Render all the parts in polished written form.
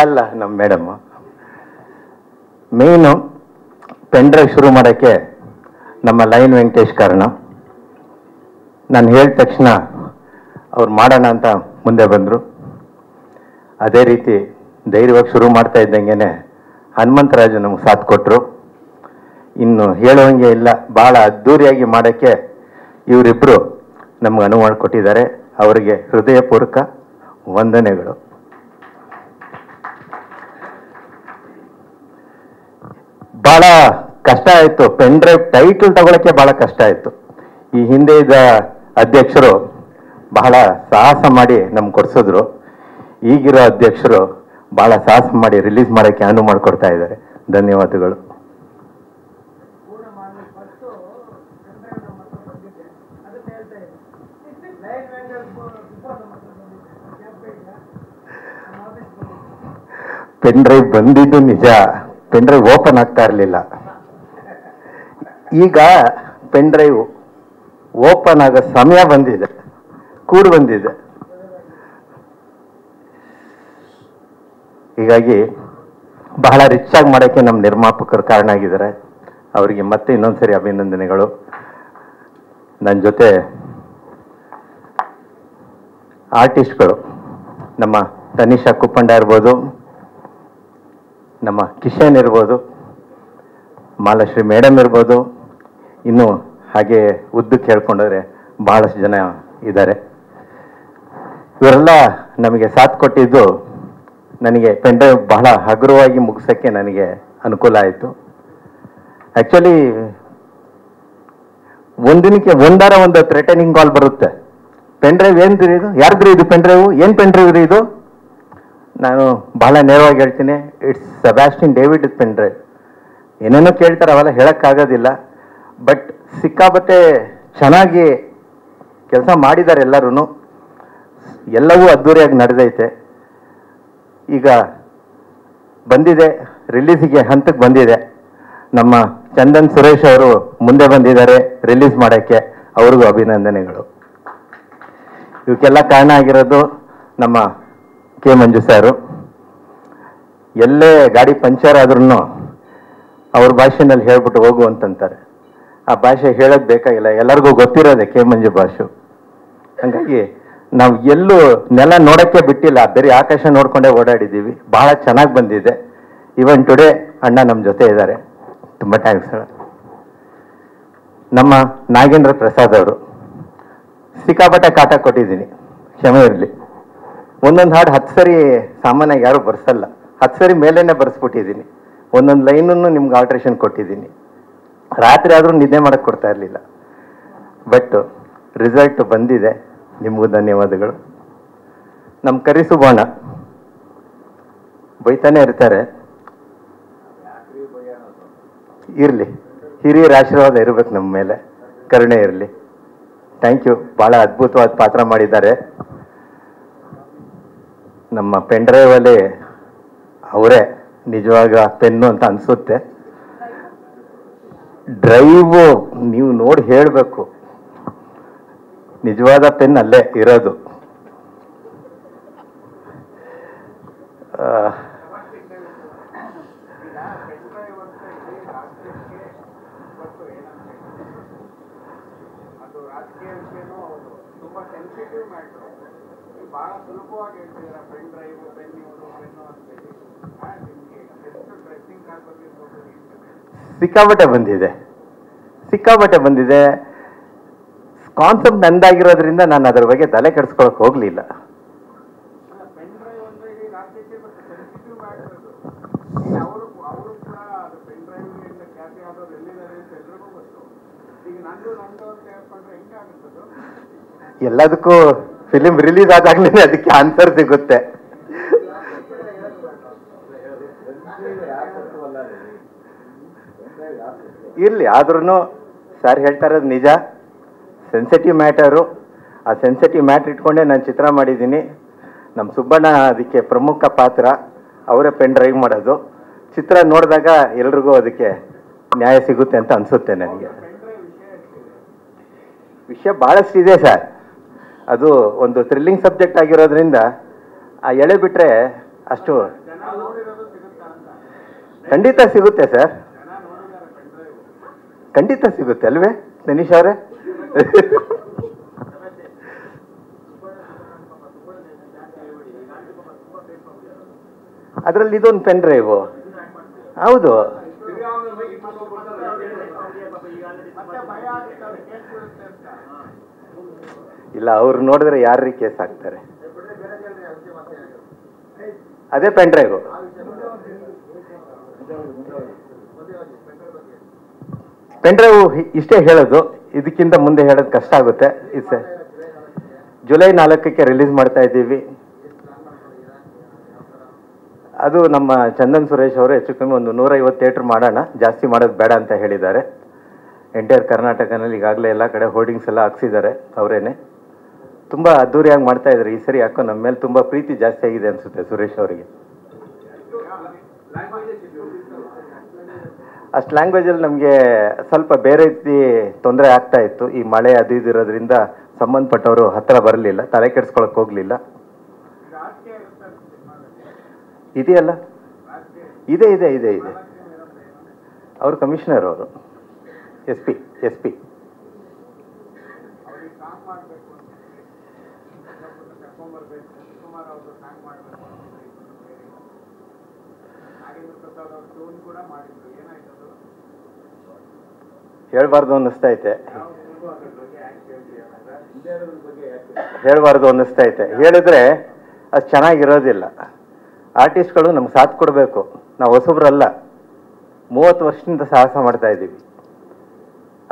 ಅಲ್ಲ ನಮ್ಮ madam main pen drive ಶುರು ಮಾಡೋಕ್ಕೆ ನಮ್ಮ ಲೈನ್ ವೆಂಕಟೇಶ್ ಕಾರಣ. ನಾನು ಹೇಳಿದ ತಕ್ಷಣ ಅವ್ರು ಮಾಡೋಣ ಅಂತ ಮುಂದೆ ಬಂದರು. ಅದೇ ರೀತಿ ಧೈರ್ಯವಾಗಿ ಶುರು ಮಾಡ್ತಾ ಇದ್ದಂಗೆ ಹನುಮಂತರಾಜು ನಮಗೆ ಸಾಥ್ ಕೊಟ್ಟರು. ಇನ್ನು ಹೇಳುವಂಗೆ ಇಲ್ಲ, ಭಾಳ ಅದ್ಧೂರಿಯಾಗಿ ಮಾಡೋಕ್ಕೆ ಇವರಿಬ್ಬರು ನಮ್ಗೆ ಅನುವು ಮಾಡಿಕೊಟ್ಟಿದ್ದಾರೆ. ಅವರಿಗೆ ಹೃದಯಪೂರ್ವಕ ವಂದನೆಗಳು. ಭಾಳ ಕಷ್ಟ ಆಯಿತು, ಪೆನ್ ಡ್ರೈವ್ ಟೈಟಲ್ ತಗೊಳಕ್ಕೆ ಭಾಳ ಕಷ್ಟ ಆಯಿತು. ಈ ಹಿಂದೆ ಇದ್ದ ಅಧ್ಯಕ್ಷರು ಬಹಳ ಸಾಹಸ ಮಾಡಿ ನಮ್ಗೆ ಕೊಡಿಸಿದ್ರು. ಈಗಿರೋ ಅಧ್ಯಕ್ಷರು ಭಾಳ ಸಾಹಸ ಮಾಡಿ ರಿಲೀಸ್ ಮಾಡೋಕ್ಕೆ ಅನುವು ಮಾಡಿಕೊಡ್ತಾ ಇದ್ದಾರೆ. ಧನ್ಯವಾದಗಳು. ಪೆನ್ ಡ್ರೈವ್ ಬಂದಿದ್ದು ನಿಜ, ಪೆನ್ ಡ್ರೈವ್ ಓಪನ್ ಆಗ್ತಾ ಇರಲಿಲ್ಲ. ಈಗ ಪೆನ್ ಡ್ರೈವ್ ಓಪನ್ ಆಗೋ ಸಮಯ ಬಂದಿದೆ, ಕೂಡು ಬಂದಿದೆ. ಹೀಗಾಗಿ ಬಹಳ ರಿಚ್ ಆಗಿ ಮಾಡೋಕ್ಕೆ ನಮ್ಮ ನಿರ್ಮಾಪಕರು ಕಾರಣ ಆಗಿದ್ದಾರೆ. ಅವರಿಗೆ ಮತ್ತೆ ಇನ್ನೊಂದ್ಸರಿ ಅಭಿನಂದನೆಗಳು. ನನ್ನ ಜೊತೆ ಆರ್ಟಿಸ್ಟ್ಗಳು ನಮ್ಮ ತನಿಷಾ ಕುಪ್ಪಂಡ ಇರ್ಬೋದು, ನಮ್ಮ ಕಿಶನ್ ಇರ್ಬೋದು, ಮಾಲಾಶ್ರೀ ಮೇಡಮ್ ಇರ್ಬೋದು, ಇನ್ನು ಹಾಗೆ ಉದ್ದಕ್ಕೆ ಹೇಳ್ಕೊಂಡ್ರೆ ಬಹಳಷ್ಟು ಜನ ಇದ್ದಾರೆ. ಇವರೆಲ್ಲ ನಮಗೆ ಸಾಥ್ ಕೊಟ್ಟಿದ್ದು ನನಗೆ ಪೆನ್ ಡ್ರೈವ್ ಬಹಳ ಹಗುರವಾಗಿ ಮುಗಿಸೋಕ್ಕೆ ನನಗೆ ಅನುಕೂಲ ಆಯಿತು. ಆ್ಯಕ್ಚುಲಿ ಒಂದಿನಕ್ಕೆ ಒಂದು ಥ್ರೆಟನಿಂಗ್ ಕಾಲ್ ಬರುತ್ತೆ. ಪೆನ್ ಡ್ರೈವ್ ಏನ್ರಿ ಇದು, ಯಾರ್ದ್ರಿ ಇದು ಪೆನ್ ಡ್ರೈವು, ಏನು ಪೆನ್ ಡ್ರೈವ್ ರೀ ಇದು? ನಾನು ಬಹಳ ನೇರವಾಗಿ ಹೇಳ್ತೀನಿ, it's Sebastian David pen drive. ಏನೇನೋ ಕೇಳ್ತಾರೆ, ಅವೆಲ್ಲ ಹೇಳೋಕ್ಕಾಗೋದಿಲ್ಲ. ಬಟ್ ಸಿಕ್ಕಾಬಟ್ಟೆ ಚೆನ್ನಾಗಿ ಕೆಲಸ ಮಾಡಿದ್ದಾರೆ ಎಲ್ಲರೂ. ಎಲ್ಲವೂ ಅದ್ಧೂರಿಯಾಗಿ ನಡೆದೈತೆ. ಈಗ ಬಂದಿದೆ, ರಿಲೀಸಿಗೆ ಹಂತಕ್ಕೆ ಬಂದಿದೆ. ನಮ್ಮ ಚಂದನ್ ಸುರೇಶ್ ಅವರು ಮುಂದೆ ಬಂದಿದ್ದಾರೆ ರಿಲೀಸ್ ಮಾಡೋಕ್ಕೆ, ಅವ್ರಿಗೂ ಅಭಿನಂದನೆಗಳು. ಇವಕ್ಕೆಲ್ಲ ಕಾರಣ ಆಗಿರೋದು ನಮ್ಮ ಕೆ ಮಂಜು ಸಾರು. ಎಲ್ಲೇ ಗಾಡಿ ಪಂಚರ್ ಆದ್ರೂ ಅವ್ರ ಭಾಷೆನಲ್ಲಿ ಹೇಳ್ಬಿಟ್ಟು ಹೋಗು ಅಂತಂತಾರೆ. ಆ ಭಾಷೆ ಹೇಳೋದು ಬೇಕಾಗಿಲ್ಲ, ಎಲ್ಲರಿಗೂ ಗೊತ್ತಿರೋದೆ ಕೆ ಮಂಜು ಭಾಷೆ. ಹಾಗಾಗಿ ನಾವು ಎಲ್ಲೂ ನೆಲ ನೋಡೋಕ್ಕೆ ಬಿಟ್ಟಿಲ್ಲ, ಬೇರೆ ಆಕಾಶ ನೋಡ್ಕೊಂಡೇ ಓಡಾಡಿದ್ದೀವಿ. ಬಹಳ ಚೆನ್ನಾಗಿ ಬಂದಿದೆ. ಇವನ್ ಟುಡೇ ಅಣ್ಣ ನಮ್ಮ ಜೊತೆ ಇದ್ದಾರೆ, ತುಂಬ ಥ್ಯಾಂಕ್ಸ್. ನಮ್ಮ ನಾಗೇಂದ್ರ ಪ್ರಸಾದ್ ಅವರು ಸಿಕ್ಕಾಪಟ್ಟೆ ಕಾಟ ಕೊಟ್ಟಿದ್ದೀನಿ, ಕ್ಷಮೆ ಇರಲಿ. ಒಂದೊಂದು ಹಾಡು 10 ಸರಿ ಸಾಮಾನ್ಯವಾಗಿ ಯಾರು ಬರ್ಸಲ್ಲ, 10 ಸರಿ ಮೇಲೇನೆ ಬರ್ಸ್ಬಿಟ್ಟಿದ್ದೀನಿ. ಒಂದೊಂದು ಲೈನನ್ನು ನಿಮ್ಗೆ ಆಲ್ಟ್ರೇಷನ್ ಕೊಟ್ಟಿದ್ದೀನಿ. ರಾತ್ರಿ ಆದರೂ ನಿದ್ದೆ ಮಾಡೋಕ್ಕೆ ಕೊಡ್ತಾ ಇರಲಿಲ್ಲ. ಬಟ್ ರಿಸಲ್ಟ್ ಬಂದಿದೆ, ನಿಮಗೂ ಧನ್ಯವಾದಗಳು. ನಮ್ಮ ಕರಿಸುಬೋಣ ಬೈತಾನೆ ಇರ್ತಾರೆ, ಇರಲಿ, ಹಿರಿಯರ ಆಶೀರ್ವಾದ ಇರಬೇಕು ನಮ್ಮ ಮೇಲೆ, ಕರುಣೆ ಇರಲಿ. Thank you. ಭಾಳ ಅದ್ಭುತವಾದ ಪಾತ್ರ ಮಾಡಿದ್ದಾರೆ. ನಮ್ಮ ಪೆನ್ ಡ್ರೈವಲ್ಲಿ ಅವರೇ ನಿಜವಾಗ ಪೆನ್ನು ಅಂತ ಅನಿಸುತ್ತೆ. ಡ್ರೈವು ನೀವು ನೋಡಿ ಹೇಳಬೇಕು, ನಿಜವಾದ ಪೆನ್ ಅಲ್ಲೇ ಇರೋದು. ಸಿಕ್ಕಾಬಟ್ಟೆ ಬಂದಿದೆ. ಕಾನ್ಸೆಪ್ಟ್ ನಂದಾಗಿರೋದ್ರಿಂದ ನಾನು ಅದರ ಬಗ್ಗೆ ತಲೆ ಕೆಡಿಸ್ಕೊಳಕ್ ಹೋಗ್ಲಿಲ್ಲ. ಎಲ್ಲದಕ್ಕೂ ಫಿಲಿಂ ರಿಲೀಸ್ ಆದಾಗ್ಲೇ ಅದಕ್ಕೆ ಆನ್ಸರ್ ಸಿಗುತ್ತೆ. ಇರ್ಲಿ, ಆದ್ರೂ ಸರ್ ಹೇಳ್ತಾ ಇರೋದು ನಿಜ. ಸೆನ್ಸಿಟಿವ್ ಮ್ಯಾಟರು, ಆ ಸೆನ್ಸಿಟಿವ್ ಮ್ಯಾಟ್ರ್ ಇಟ್ಕೊಂಡೇ ನಾನು ಚಿತ್ರ ಮಾಡಿದ್ದೀನಿ. ನಮ್ಮ ಸುಬ್ಬಣ್ಣ ಅದಕ್ಕೆ ಪ್ರಮುಖ ಪಾತ್ರ, ಅವರೇ ಪೆನ್ ಡ್ರೈವ್ ಮಾಡೋದು. ಚಿತ್ರ ನೋಡಿದಾಗ ಎಲ್ರಿಗೂ ಅದಕ್ಕೆ ನ್ಯಾಯ ಸಿಗುತ್ತೆ ಅಂತ ಅನಿಸುತ್ತೆ ನನಗೆ. ವಿಷಯ ಭಾಳಷ್ಟು ಇದೆ ಸರ್. ಅದು ಒಂದು ಥ್ರಿಲ್ಲಿಂಗ್ ಸಬ್ಜೆಕ್ಟ್ ಆಗಿರೋದ್ರಿಂದ ಆ ಎಳೆ ಬಿಟ್ಟರೆ ಅಷ್ಟು ಖಂಡಿತ ಸಿಗುತ್ತೆ ಸರ್, ಖಂಡಿತ ಸಿಗುತ್ತೆ ಅಲ್ವೇ ತನಿಷ್ ಅವರೇ? ಅದರಲ್ಲಿ ಇದೊಂದು ಪೆನ್ ಡ್ರೈವ್. ಹೌದು, ಇಲ್ಲ ಅವ್ರು ನೋಡಿದ್ರೆ ಯಾರ್ರೀ ಕೇಸ್ ಹಾಕ್ತಾರೆ? ಅದೇ ಪೆನ್ ಡ್ರೈವ್. ಪೆನ್ ಡ್ರೈವ್ ಇಷ್ಟೇ ಹೇಳೋದು, ಇದಕ್ಕಿಂತ ಮುಂದೆ ಹೇಳೋದು ಕಷ್ಟ ಆಗುತ್ತೆ. ಜುಲೈ 4ಕ್ಕೆ ರಿಲೀಸ್ ಮಾಡ್ತಾ ಇದ್ದೀವಿ. ಅದು ನಮ್ಮ ಚಂದನ್ ಸುರೇಶ್ ಅವರು ಹೆಚ್ಚು ಕಮ್ಮಿ ಒಂದು 150 ಥಿಯೇಟ್ರ್ ಮಾಡೋಣ, ಜಾಸ್ತಿ ಮಾಡೋದು ಬೇಡ ಅಂತ ಹೇಳಿದ್ದಾರೆ. ಎಂಟೈರ್ ಕರ್ನಾಟಕನಲ್ಲಿ ಈಗಾಗಲೇ ಎಲ್ಲ ಕಡೆ ಹೋರ್ಡಿಂಗ್ಸ್ ಎಲ್ಲ ಹಾಕ್ಸಿದ್ದಾರೆ ಅವರೇನೆ. ತುಂಬ ಅದ್ದೂರಿಯಾಗಿ ಮಾಡ್ತಾ ಇದ್ದಾರೆ. ಈ ಸರಿ ಯಾಕೋ ನಮ್ಮ ಮೇಲೆ ತುಂಬ ಪ್ರೀತಿ ಜಾಸ್ತಿ ಆಗಿದೆ ಅನಿಸುತ್ತೆ ಸುರೇಶ್ ಅವರಿಗೆ. ಅಷ್ಟು ಲ್ಯಾಂಗ್ವೇಜಲ್ಲಿ ನಮಗೆ ಸ್ವಲ್ಪ ಬೇರೆ ರೀತಿ ತೊಂದರೆ ಆಗ್ತಾ ಇತ್ತು. ಈ ಮಳೆ ಅದು ಇದು ಇರೋದ್ರಿಂದ ಸಂಬಂಧಪಟ್ಟವರು ಹತ್ತಿರ ಬರಲಿಲ್ಲ, ತಲೆ ಕೆಡಿಸ್ಕೊಳಕ್ಕೆ ಹೋಗಲಿಲ್ಲ. ಇದೆಯಲ್ಲ, ಇದೆ ಇದೆ ಇದೆ ಇದೆ ಅವರು ಕಮಿಷನರ್, ಅವರು ಎಸ್ ಪಿ ಹೇಳ್ಬಾರ್ದು ಅನ್ನಿಸ್ತಾ ಐತೆ, ಹೇಳ್ಬಾರ್ದು ಅನ್ನಿಸ್ತಾ ಐತೆ. ಹೇಳಿದ್ರೆ ಅದು ಚೆನ್ನಾಗಿರೋದಿಲ್ಲ. ಆರ್ಟಿಸ್ಟ್ಗಳು ನಮ್ಗೆ ಸಾಥ್ ಕೊಡಬೇಕು. ನಾವು ಹೊಸಬ್ರಲ್ಲ, 30 ವರ್ಷದಿಂದ ಸಾಹಸ ಮಾಡ್ತಾ ಇದ್ದೀವಿ.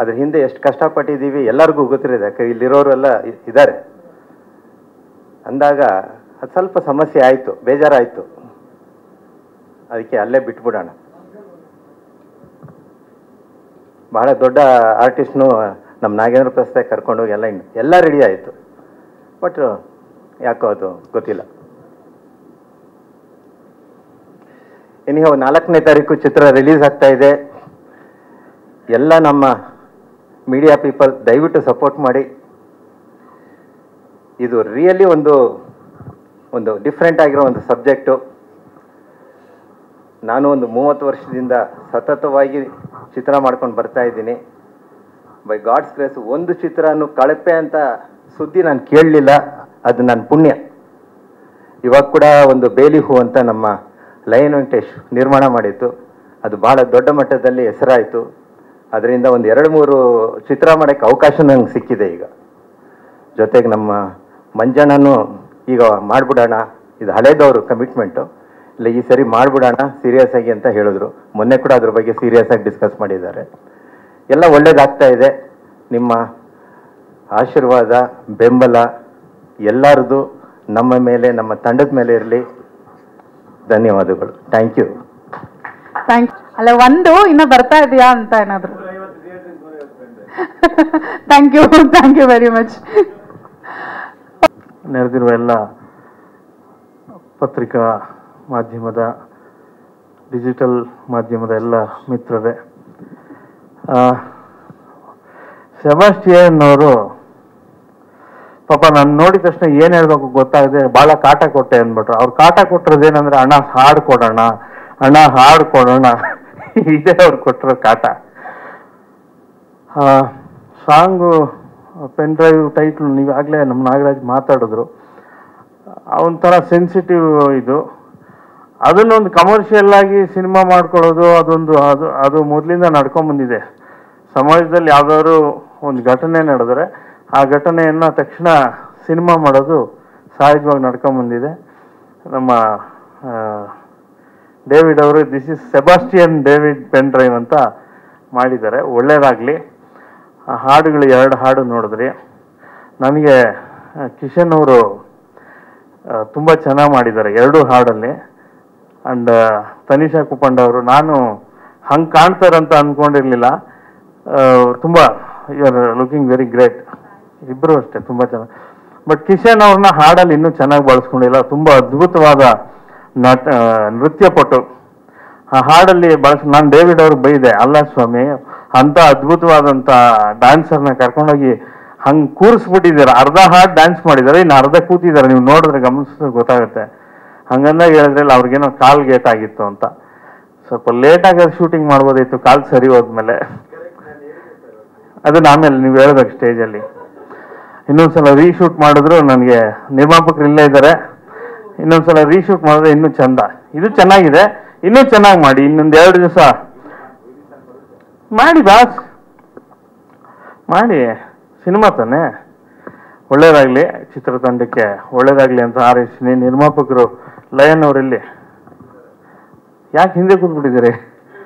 ಅದ್ರ ಹಿಂದೆ ಎಷ್ಟು ಕಷ್ಟಪಟ್ಟಿದ್ದೀವಿ ಎಲ್ಲರಿಗೂ ಗೊತ್ತಿರೋದು, ಯಾಕೆ ಇಲ್ಲಿರೋರೆಲ್ಲ ಇದ್ದಾರೆ. ಅಂದಾಗ ಅದು ಸ್ವಲ್ಪ ಸಮಸ್ಯೆ ಆಯಿತು, ಬೇಜಾರಾಯಿತು. ಅದಕ್ಕೆ ಅಲ್ಲೇ ಬಿಟ್ಬಿಡೋಣ. ಬಹಳ ದೊಡ್ಡ ಆರ್ಟಿಸ್ಟ್ನು ನಮ್ಮ ನಾಗೇಂದ್ರ ಪ್ರಸಾದ್ ಕರ್ಕೊಂಡೋಗಿ ಎಲ್ಲ ರೆಡಿ ಆಯಿತು. ಬಟ್ ಯಾಕೋ ಅದು ಗೊತ್ತಿಲ್ಲ. ಎನಿಹೌ 4ನೇ ತಾರೀಕು ಚಿತ್ರ ರಿಲೀಸ್ ಆಗ್ತಾ ಇದೆ. ಎಲ್ಲ ನಮ್ಮ ಮೀಡಿಯಾ ಪೀಪಲ್ ದಯವಿಟ್ಟು ಸಪೋರ್ಟ್ ಮಾಡಿ. ಇದು ರಿಯಲಿ ಒಂದು ಡಿಫ್ರೆಂಟ್ ಆಗಿರೋ ಒಂದು ಸಬ್ಜೆಕ್ಟು. ನಾನು ಒಂದು 30 ವರ್ಷದಿಂದ ಸತತವಾಗಿ ಚಿತ್ರ ಮಾಡ್ಕೊಂಡು ಬರ್ತಾ ಇದ್ದೀನಿ. ಬೈ ಗಾಡ್ಸ್ ಗ್ರೇಸ್ ಒಂದು ಚಿತ್ರನೂ ಕಳಪೆ ಅಂತ ಸುದ್ದಿ ನಾನು ಕೇಳಲಿಲ್ಲ. ಅದು ನನ್ನ ಪುಣ್ಯ. ಇವಾಗ ಕೂಡ ಒಂದು ಬೇಲಿ ಹೂ ಅಂತ ನಮ್ಮ ಲಯನ್ ವೆಂಕಟೇಶ್ ನಿರ್ಮಾಣ ಮಾಡಿತ್ತು. ಅದು ಭಾಳ ದೊಡ್ಡ ಮಟ್ಟದಲ್ಲಿ ಹೆಸರಾಯಿತು. ಅದರಿಂದ ಒಂದು 2-3 ಚಿತ್ರ ಮಾಡೋಕ್ಕೆ ಅವಕಾಶ ನಂಗೆ ಸಿಕ್ಕಿದೆ ಈಗ. ಜೊತೆಗೆ ನಮ್ಮ ಮಂಜಣ್ಣನೂ ಈಗ ಮಾಡಿಬಿಡೋಣ, ಇದು ಹಳೇದವರು ಕಮಿಟ್ಮೆಂಟು, ಇಲ್ಲ ಈ ಸರಿ ಮಾಡಿಬಿಡೋಣ ಸೀರಿಯಸ್ ಆಗಿ ಅಂತ ಹೇಳಿದ್ರು. ಮೊನ್ನೆ ಕೂಡ ಅದ್ರ ಬಗ್ಗೆ ಸೀರಿಯಸ್ ಆಗಿ ಡಿಸ್ಕಸ್ ಮಾಡಿದ್ದಾರೆ. ಎಲ್ಲ ಒಳ್ಳೇದಾಗ್ತಾ ಇದೆ. ನಿಮ್ಮ ಆಶೀರ್ವಾದ, ಬೆಂಬಲ ಎಲ್ಲರದು ನಮ್ಮ ಮೇಲೆ, ನಮ್ಮ ತಂಡದ ಮೇಲೆ ಇರಲಿ. ಧನ್ಯವಾದಗಳು. Thank you. ಅಲ್ಲ, ಒಂದು ಇನ್ನ ಬರ್ತಾ ಇದೆಯಾ ಅಂತ ಏನಾದ್ರು? Thank you very much. ನೆರೆದಿರುವ ಎಲ್ಲ ಪತ್ರಿಕಾ ಮಾಧ್ಯಮದ, ಡಿಜಿಟಲ್ ಮಾಧ್ಯಮದ ಎಲ್ಲ ಮಿತ್ರರೇ, ಸೆಬಾಸ್ಟಿಯನ್ ಅವರು ಪಾಪ ನಾನು ನೋಡಿದ ತಕ್ಷಣ ಏನು ಹೇಳ್ಬೇಕು ಗೊತ್ತಾಗದೆ ಭಾಳ ಕಾಟ ಕೊಟ್ಟೆ ಅಂದ್ಬಿಟ್ರು. ಅವ್ರು ಕಾಟ ಕೊಟ್ಟಿರೋದೇನಂದ್ರೆ ಅಣ್ಣ ಹಾಡು ಕೊಡೋಣ, ಅಣ್ಣ ಹಾಡು ಕೊಡೋಣ, ಇದೇ ಅವ್ರು ಕೊಟ್ಟಿರೋ ಕಾಟ. ಸಾಂಗು ಪೆನ್ ಡ್ರೈವ್ ಟೈಟ್ಲ್ ನೀವಾಗಲೇ ನಮ್ಮ ನಾಗರಾಜ್ ಮಾತಾಡಿದ್ರು. ಒಂಥರ ಸೆನ್ಸಿಟಿವ್ ಇದು. ಅದನ್ನೊಂದು ಕಮರ್ಷಿಯಲ್ ಆಗಿ ಸಿನಿಮಾ ಮಾಡ್ಕೊಳ್ಳೋದು ಅದು ಮೊದಲಿಂದ ನಡ್ಕೊಂಬಂದಿದೆ. ಸಮಾಜದಲ್ಲಿ ಯಾವುದಾದ್ರು ಒಂದು ಘಟನೆ ನಡೆದರೆ ಆ ಘಟನೆಯನ್ನು ತಕ್ಷಣ ಸಿನಿಮಾ ಮಾಡೋದು ಸಹಜವಾಗಿ ನಡ್ಕೊಂಬಂದಿದೆ. ನಮ್ಮ ಡೇವಿಡ್ ಅವರು this is Sebastian David pen drive ಅಂತ ಮಾಡಿದ್ದಾರೆ. ಒಳ್ಳೆಯದಾಗಲಿ. ಆ ಹಾಡುಗಳು 2 ಹಾಡು ನೋಡಿದ್ರಿ. ನನಗೆ ಕಿಶನ್ ಅವರು ತುಂಬ ಚೆನ್ನಾಗಿ ಮಾಡಿದ್ದಾರೆ 2 ಹಾಡಲ್ಲಿ. ಆ್ಯಂಡ್ ತನಿಷಾ ಕುಪಂಡ ಅವರು, ನಾನು ಹಂಗೆ ಕಾಣ್ತಾರಂತ ಅಂದ್ಕೊಂಡಿರಲಿಲ್ಲ. ತುಂಬ you are looking very great. ಇಬ್ಬರು ಅಷ್ಟೇ ತುಂಬ ಚೆನ್ನಾಗಿ. ಬಟ್ ಕಿಶನ್ ಅವ್ರನ್ನ ಹಾಡಲ್ಲಿ ಇನ್ನೂ ಚೆನ್ನಾಗಿ ಬಳಸ್ಕೊಂಡಿಲ್ಲ. ತುಂಬ ಅದ್ಭುತವಾದ ನೃತ್ಯಪಟು. ಆ ಹಾಡಲ್ಲಿ ನಾನು ಡೇವಿಡ್ ಅವ್ರಿಗೆ ಬೈದೆ, ಅಲ್ಲ ಸ್ವಾಮಿ ಅಂಥ ಅದ್ಭುತವಾದಂಥ ಡ್ಯಾನ್ಸರ್ನ ಕರ್ಕೊಂಡೋಗಿ ಹಂಗೆ ಕೂರಿಸ್ಬಿಟ್ಟಿದ್ದಾರೆ. ಅರ್ಧ ಹಾಡು ಡ್ಯಾನ್ಸ್ ಮಾಡಿದ್ದಾರೆ, ಇನ್ನು ಅರ್ಧ ಕೂತಿದ್ದಾರೆ. ನೀವು ನೋಡಿದ್ರೆ ಗಮನಿಸಿದ್ರೆ ಗೊತ್ತಾಗುತ್ತೆ. ಹಂಗಂದಾಗ ಹೇಳಿದ್ರಲ್ಲ ಅವ್ರಿಗೇನೋ ಕಾಲ್ ಗೇಟ್ ಆಗಿತ್ತು ಅಂತ. ಸ್ವಲ್ಪ ಲೇಟಾಗಿ ಅದು ಶೂಟಿಂಗ್ ಮಾಡ್ಬೋದಿತ್ತು, ಕಾಲ್ ಸರಿ ಹೋದ್ಮೇಲೆ. ಅದನ್ನ ಆಮೇಲೆ ನೀವು ಹೇಳ್ಬೇಕು ಸ್ಟೇಜಲ್ಲಿ. ಇನ್ನೊಂದ್ಸಲ ರೀಶೂಟ್ ಮಾಡಿದ್ರು, ನನಗೆ ನಿರ್ಮಾಪಕರು ಇಲ್ಲೇ ಇದ್ದಾರೆ, ಇನ್ನೊಂದ್ಸಲ ರೀಶೂಟ್ ಮಾಡಿದ್ರೆ ಇನ್ನೂ ಚಂದ. ಇದು ಚೆನ್ನಾಗಿದೆ, ಇನ್ನೂ ಚೆನ್ನಾಗಿ ಮಾಡಿ, ಇನ್ನೊಂದು 2 ದಿವಸ ಮಾಡಿ ಬಾಸ್, ಮಾಡಿ. ಸಿನಿಮಾ ತಾನೆ, ಒಳ್ಳೇದಾಗ್ಲಿ, ಚಿತ್ರತಂಡಕ್ಕೆ ಒಳ್ಳೇದಾಗ್ಲಿ ಅಂತ ಹಾರೈಸ್ತೀನಿ. ನಿರ್ಮಾಪಕರು ಲಯನ್ ಅವರಲ್ಲಿ ಯಾಕೆ ಹಿಂದೆ ಕೂತ್ಬಿಟ್ಟಿದ್ದೀರಿ?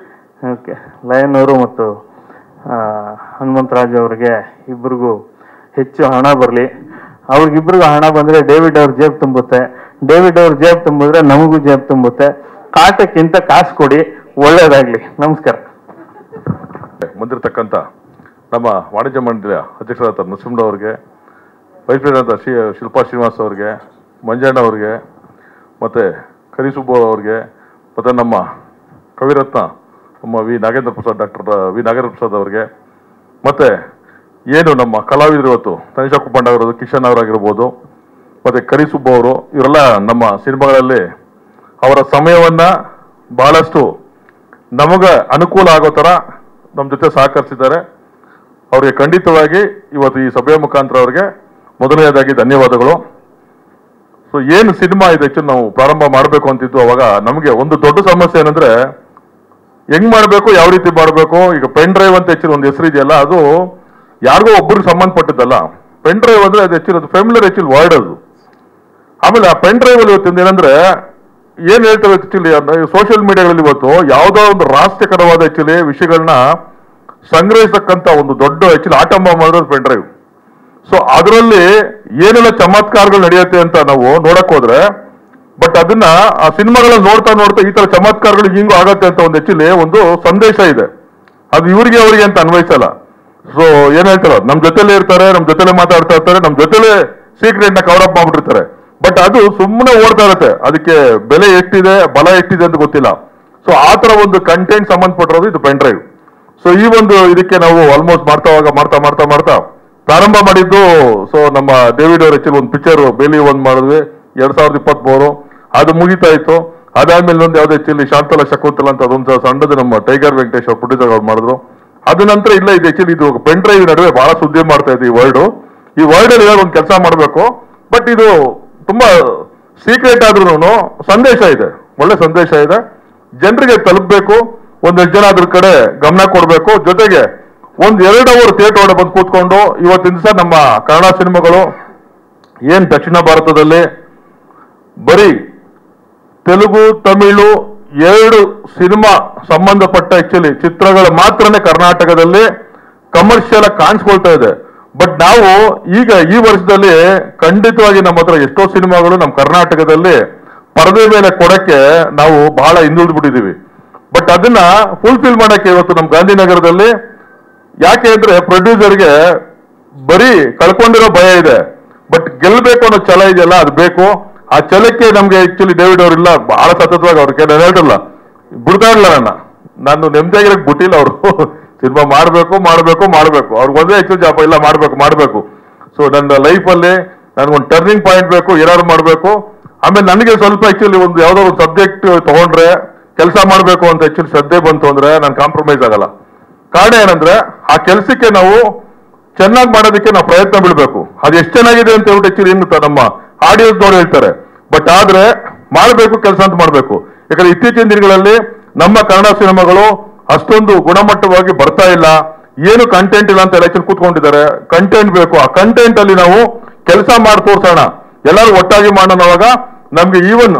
ಓಕೆ, ಲಯನ್ ಅವರು ಮತ್ತು ಹನುಮಂತರಾಜ್ ಅವ್ರಿಗೆ ಇಬ್ಬರಿಗೂ ಹೆಚ್ಚು ಹಣ ಬರಲಿ. ಅವ್ರಿಗಿಬ್ರಿಗೂ ಹಣ ಬಂದರೆ ಡೇವಿಡ್ ಅವ್ರ ಜೇಬ್ ತುಂಬುತ್ತೆ, ಡೇವಿಡ್ ಅವ್ರ ಜೇಬ್ ತುಂಬಿದ್ರೆ ನಮಗೂ ಜೇಬ್ ತುಂಬುತ್ತೆ. ಕಾಟಕ್ಕಿಂತ ಕಾಸು ಕೊಡಿ, ಒಳ್ಳೇದಾಗ್ಲಿ. ನಮಸ್ಕಾರ. ಬಂದಿರತಕ್ಕಂಥ ನಮ್ಮ ವಾಣಿಜ್ಯ ಮಂಡಳಿಯ ಅಧ್ಯಕ್ಷರಾದ ನರಸಿಂಹವ್ರಿಗೆ, ವೈಸ್ ಪ್ರೆಸಿಡೆಂಟ್ ಶಿಲ್ಪಾ ಶ್ರೀನಿವಾಸ್ ಅವ್ರಿಗೆ, ಮಂಜಣ್ಣ ಅವ್ರಿಗೆ, ಮತ್ತು ಕರಿಸುಬ್ಬು ಅವ್ರಿಗೆ, ಮತ್ತು ನಮ್ಮ ಕವಿರತ್ನ ನಮ್ಮ ಡಾಕ್ಟರ್ ವಿ ನಾಗೇಂದ್ರ ಪ್ರಸಾದ್ ಅವ್ರಿಗೆ, ಮತ್ತು ಏನು ನಮ್ಮ ಕಲಾವಿದರು ಇವತ್ತು ತನಿಷಾ ಕುಪ್ಪಣ್ಣ ಅವರದು, ಕಿಶನ್ ಅವರಾಗಿರ್ಬೋದು, ಮತ್ತು ಕರಿಸುಬ್ಬು ಅವರು, ಇವರೆಲ್ಲ ನಮ್ಮ ಸಿನಿಮಾಗಳಲ್ಲಿ ಅವರ ಸಮಯವನ್ನು ಬಹಳಷ್ಟು ನಮಗೆ ಅನುಕೂಲ ಆಗೋ ಥರ ನಮ್ಮ ಜೊತೆ ಸಹಕರಿಸಿದ್ದಾರೆ. ಅವರಿಗೆ ಖಂಡಿತವಾಗಿ ಇವತ್ತು ಈ ಸಭೆಯ ಮುಖಾಂತರ ಅವರಿಗೆ ಮೊದಲನೇದಾಗಿ ಧನ್ಯವಾದಗಳು. ಸೊ ಏನು ಸಿನಿಮಾ ಇದೆ ಆಕ್ಚುಲಿ ನಾವು ಪ್ರಾರಂಭ ಮಾಡಬೇಕು ಅಂತಿದ್ದು, ಅವಾಗ ನಮಗೆ ಒಂದು ದೊಡ್ಡ ಸಮಸ್ಯೆ ಏನಂದ್ರೆ ಹೆಂಗ್ ಮಾಡಬೇಕು, ಯಾವ ರೀತಿ ಮಾಡಬೇಕು. ಈಗ ಪೆನ್ ಡ್ರೈವ್ ಅಂತ ಆಕ್ಚುಲಿ ಒಂದು ಹೆಸರು ಇದೆಯಲ್ಲ, ಅದು ಯಾರಿಗೋ ಒಬ್ಬರಿಗೆ ಸಂಬಂಧಪಟ್ಟಿದ್ದಲ್ಲ. ಪೆನ್ ಡ್ರೈವ್ ಅಂದ್ರೆ ಅದು ಆಕ್ಚುಲಿ ಅದು ಫೆಮಿಲಿಯರ್ ಆಕ್ಚುಲಿ ವರ್ಡ್ ಅದು. ಆಮೇಲೆ ಆ ಪೆನ್ ಡ್ರೈವ್ ಅಲ್ಲಿ ಇವತ್ತಿಂದ ಏನಂದ್ರೆ ಏನ್ ಹೇಳ್ತೇವೆ ಆಕ್ಚುಲಿ ಸೋಷಿಯಲ್ ಮೀಡಿಯಾಗಳಲ್ಲಿ ಇವತ್ತು ಯಾವುದೋ ಒಂದು ರಾಷ್ಟ್ರೀಯಕರವಾದ ಆಕ್ಚುಲಿ ವಿಷಯಗಳನ್ನ ಸಂಗ್ರಹಿಸತಕ್ಕಂತ ಒಂದು ದೊಡ್ಡ ಆಕ್ಚುಲಿ ಆಟಂಬ ಮಾಡೋದು ಪೆನ್ ಡ್ರೈವ್. ಸೊ ಅದರಲ್ಲಿ ಏನೆಲ್ಲ ಚಮತ್ಕಾರಗಳು ನಡೆಯುತ್ತೆ ಅಂತ ನಾವು ನೋಡಕ್ ಹೋದ್ರೆ, ಬಟ್ ಅದನ್ನ ಆ ಸಿನಿಮಾಗಳಲ್ಲಿ ನೋಡ್ತಾ ನೋಡ್ತಾ ಈ ತರ ಚಮತ್ಕಾರಗಳು ಹಿಂಗೂ ಆಗತ್ತೆ ಅಂತ ಒಂದು ಆಕ್ಚುಲಿ ಒಂದು ಸಂದೇಶ ಇದೆ. ಅದು ಇವ್ರಿಗೆ ಅವರಿಗೆ ಅಂತ ಅನ್ವಯಿಸಲ್ಲ. ಸೊ ಏನ್ ಹೇಳ್ತಾರ, ನಮ್ ಜೊತೆಲೇ ಇರ್ತಾರೆ, ನಮ್ ಜೊತೆಲೆ ಮಾತಾಡ್ತಾ ಇರ್ತಾರೆ, ನಮ್ ಜೊತೆಲೆ ಸೀಕ್ರೆಟ್ ನ ಕವರ್ ಅಪ್ ಮಾಡ್ಬಿಟ್ಟಿರ್ತಾರೆ. ಬಟ್ ಅದು ಸುಮ್ಮನೆ ಓಡ್ತಾ ಇರುತ್ತೆ, ಅದಕ್ಕೆ ಬೆಲೆ ಎಷ್ಟಿದೆ, ಬಲ ಎಷ್ಟಿದೆ ಅಂತ ಗೊತ್ತಿಲ್ಲ. ಸೊ ಆ ತರ ಒಂದು ಕಂಟೆಂಟ್ ಸಂಬಂಧಪಟ್ಟಿರೋದು ಇದು ಪೆನ್ ಡ್ರೈವ್. ಸೊ ಈ ಒಂದು ಇದಕ್ಕೆ ನಾವು ಆಲ್ಮೋಸ್ಟ್ ಮಾಡ್ತಾ ಪ್ರಾರಂಭ ಮಾಡಿದ್ದು. ಸೊ ನಮ್ಮ ಡೇವಿಡ್ ಅವ್ರ ಆಕ್ಚುಲಿ ಒಂದು ಪಿಕ್ಚರ್ ಬೇಲಿ ಒಂದು ಮಾಡಿದ್ವಿ 2023, ಅದು ಮುಗಿತಾ ಇತ್ತು. ಅದಾದ್ಮೇಲೆ ಒಂದು ಯಾವ್ದು ಆಕ್ಚುಲಿ ಶಾಂತಲ ಶಕುಂತಲ ಅಂತ ಅದೊಂದು ಸಣ್ಣದು ನಮ್ಮ ಟೈಗರ್ ವೆಂಕಟೇಶ್ ಅವ್ರ ಪ್ರೊಡ್ಯೂಸರ್ ಅವ್ರು ಮಾಡಿದ್ರು. ಅದ ನಂತರ ಇಲ್ಲ, ಇದು ಆಕ್ಚುಲಿ ಇದು ಪೆನ್ ಡ್ರೈವ್ ನಡುವೆ ಬಹಳ ಸುದ್ದಿ ಮಾಡ್ತಾ ಇದೆ ಈ ವರ್ಡ್. ಈ ವರ್ಡ್ ಅಲ್ಲಿ ಒಂದು ಕೆಲಸ ಮಾಡಬೇಕು, ಬಟ್ ಇದು ತುಂಬಾ ಸೀಕ್ರೆಟ್ ಆದ್ರೂ ಸಂದೇಶ ಇದೆ, ಒಳ್ಳೆ ಸಂದೇಶ ಇದೆ, ಜನರಿಗೆ ತಲುಪಬೇಕು. ಒಂದೆಷ್ಟು ಜನ ಅದ್ರ ಕಡೆ ಗಮನ ಕೊಡಬೇಕು. ಜೊತೆಗೆ 1-2 ಅವರ್ ಥಿಯೇಟರ್ ಒಳಗೆ ಬಂದು ಕೂತ್ಕೊಂಡು ಇವತ್ತಿನ ದಿವಸ ನಮ್ಮ ಕನ್ನಡ ಸಿನಿಮಾಗಳು ಏನ್ ದಕ್ಷಿಣ ಭಾರತದಲ್ಲಿ ಬರೀ ತೆಲುಗು ತಮಿಳು 2 ಸಿನಿಮಾ ಸಂಬಂಧಪಟ್ಟ ಆಕ್ಚುಲಿ ಚಿತ್ರಗಳು ಮಾತ್ರನೇ ಕರ್ನಾಟಕದಲ್ಲಿ ಕಮರ್ಷಿಯಲ್ ಆಗಿ ಕಾಣಿಸ್ಕೊಳ್ತಾ ಇದೆ. ಬಟ್ ನಾವು ಈಗ ಈ ವರ್ಷದಲ್ಲಿ ಖಂಡಿತವಾಗಿ ನಮ್ಮ ಹತ್ರ ಎಷ್ಟೋ ಸಿನಿಮಾಗಳು ನಮ್ಮ ಕರ್ನಾಟಕದಲ್ಲಿ ಪರದೆ ಮೇಲೆ ಕೊಡಕ್ಕೆ ನಾವು ಬಹಳ ಹಿಂದುಳಿದು ಬಿಟ್ಟಿದ್ದೀವಿ. ಬಟ್ ಅದನ್ನ ಫುಲ್ಫಿಲ್ ಮಾಡಕ್ಕೆ ಇವತ್ತು ನಮ್ಮ ಗಾಂಧಿನಗರದಲ್ಲಿ, ಯಾಕೆ ಅಂದ್ರೆ ಪ್ರೊಡ್ಯೂಸರ್ಗೆ ಬರೀ ಕಳ್ಕೊಂಡಿರೋ ಭಯ ಇದೆ, ಬಟ್ ಗೆಲ್ಬೇಕು ಅನ್ನೋ ಛಲ ಇದೆಯಲ್ಲ, ಅದು ಬೇಕು. ಆ ಛಲಕ್ಕೆ ನಮ್ಗೆ ಆಕ್ಚುಲಿ ಡೇವಿಡ್ ಅವರಿಲ್ಲ, ಬಹಳ ಸತತವಾಗಿ ಅವ್ರಿಗೆ ಹೇಳಿರಲ್ಲ, ಬಿಡ್ತಾ ಇರಲ್ಲ, ನಾನು ನೆಮ್ಮದಿಯಾಗಿರಕ್ ಬಿಟ್ಟಿಲ್ಲ. ಅವರು ಸಿನಿಮಾ ಮಾಡ್ಬೇಕು ಅವ್ರಿಗೆ ಒಂದೇ ಆಕ್ಚುಲಿ ಜಾಪ ಇಲ್ಲ, ಮಾಡ್ಬೇಕು. ಸೊ ನನ್ನ ಲೈಫಲ್ಲಿ ನನ್ಗೊಂದು ಟರ್ನಿಂಗ್ ಪಾಯಿಂಟ್ ಬೇಕು, ಏನಾದ್ರು ಮಾಡ್ಬೇಕು. ಆಮೇಲೆ ನನಗೆ ಸ್ವಲ್ಪ ಆಕ್ಚುಲಿ ಒಂದು ಯಾವ್ದೋ ಒಂದು ಸಬ್ಜೆಕ್ಟ್ ತಗೊಂಡ್ರೆ ಕೆಲಸ ಮಾಡ್ಬೇಕು ಅಂತ ಆಕ್ಚುಲಿ ಶ್ರದ್ಧೆ ಬಂತು ಅಂದ್ರೆ ನಾನು ಕಾಂಪ್ರಮೈಸ್ ಆಗಲ್ಲ. ಕಾರಣ ಏನಂದ್ರೆ ಆ ಕೆಲಸಕ್ಕೆ ನಾವು ಚೆನ್ನಾಗಿ ಮಾಡೋದಕ್ಕೆ ನಾವು ಪ್ರಯತ್ನ ಬಿಡಬೇಕು. ಅದು ಎಷ್ಟು ಚೆನ್ನಾಗಿದೆ ಅಂತ ಹೇಳ್ಬಿಟ್ಟು ಆಕ್ಚುಲಿ ಏನು ನಮ್ಮ ಆಡಿಯನ್ಸ್ ನೋಡಿ ಹೇಳ್ತಾರೆ, ಬಟ್ ಆದ್ರೆ ಮಾಡಬೇಕು, ಕೆಲಸ ಅಂತ ಮಾಡಬೇಕು. ಯಾಕಂದ್ರೆ ಇತ್ತೀಚಿನ ದಿನಗಳಲ್ಲಿ ನಮ್ಮ ಕನ್ನಡ ಸಿನಿಮಾಗಳು ಅಷ್ಟೊಂದು ಗುಣಮಟ್ಟವಾಗಿ ಬರ್ತಾ ಇಲ್ಲ, ಏನು ಕಂಟೆಂಟ್ ಇಲ್ಲ ಅಂತ ಎಲೆಕ್ಷನ್ ಕೂತ್ಕೊಂಡಿದ್ದಾರೆ. ಕಂಟೆಂಟ್ ಬೇಕು, ಆ ಕಂಟೆಂಟ್ ಅಲ್ಲಿ ನಾವು ಕೆಲಸ ಮಾಡಿ ತೋರ್ಸೋಣ, ಎಲ್ಲರೂ ಒಟ್ಟಾಗಿ ಮಾಡೋಣವಾಗ ನಮ್ಗೆ ಈವನ್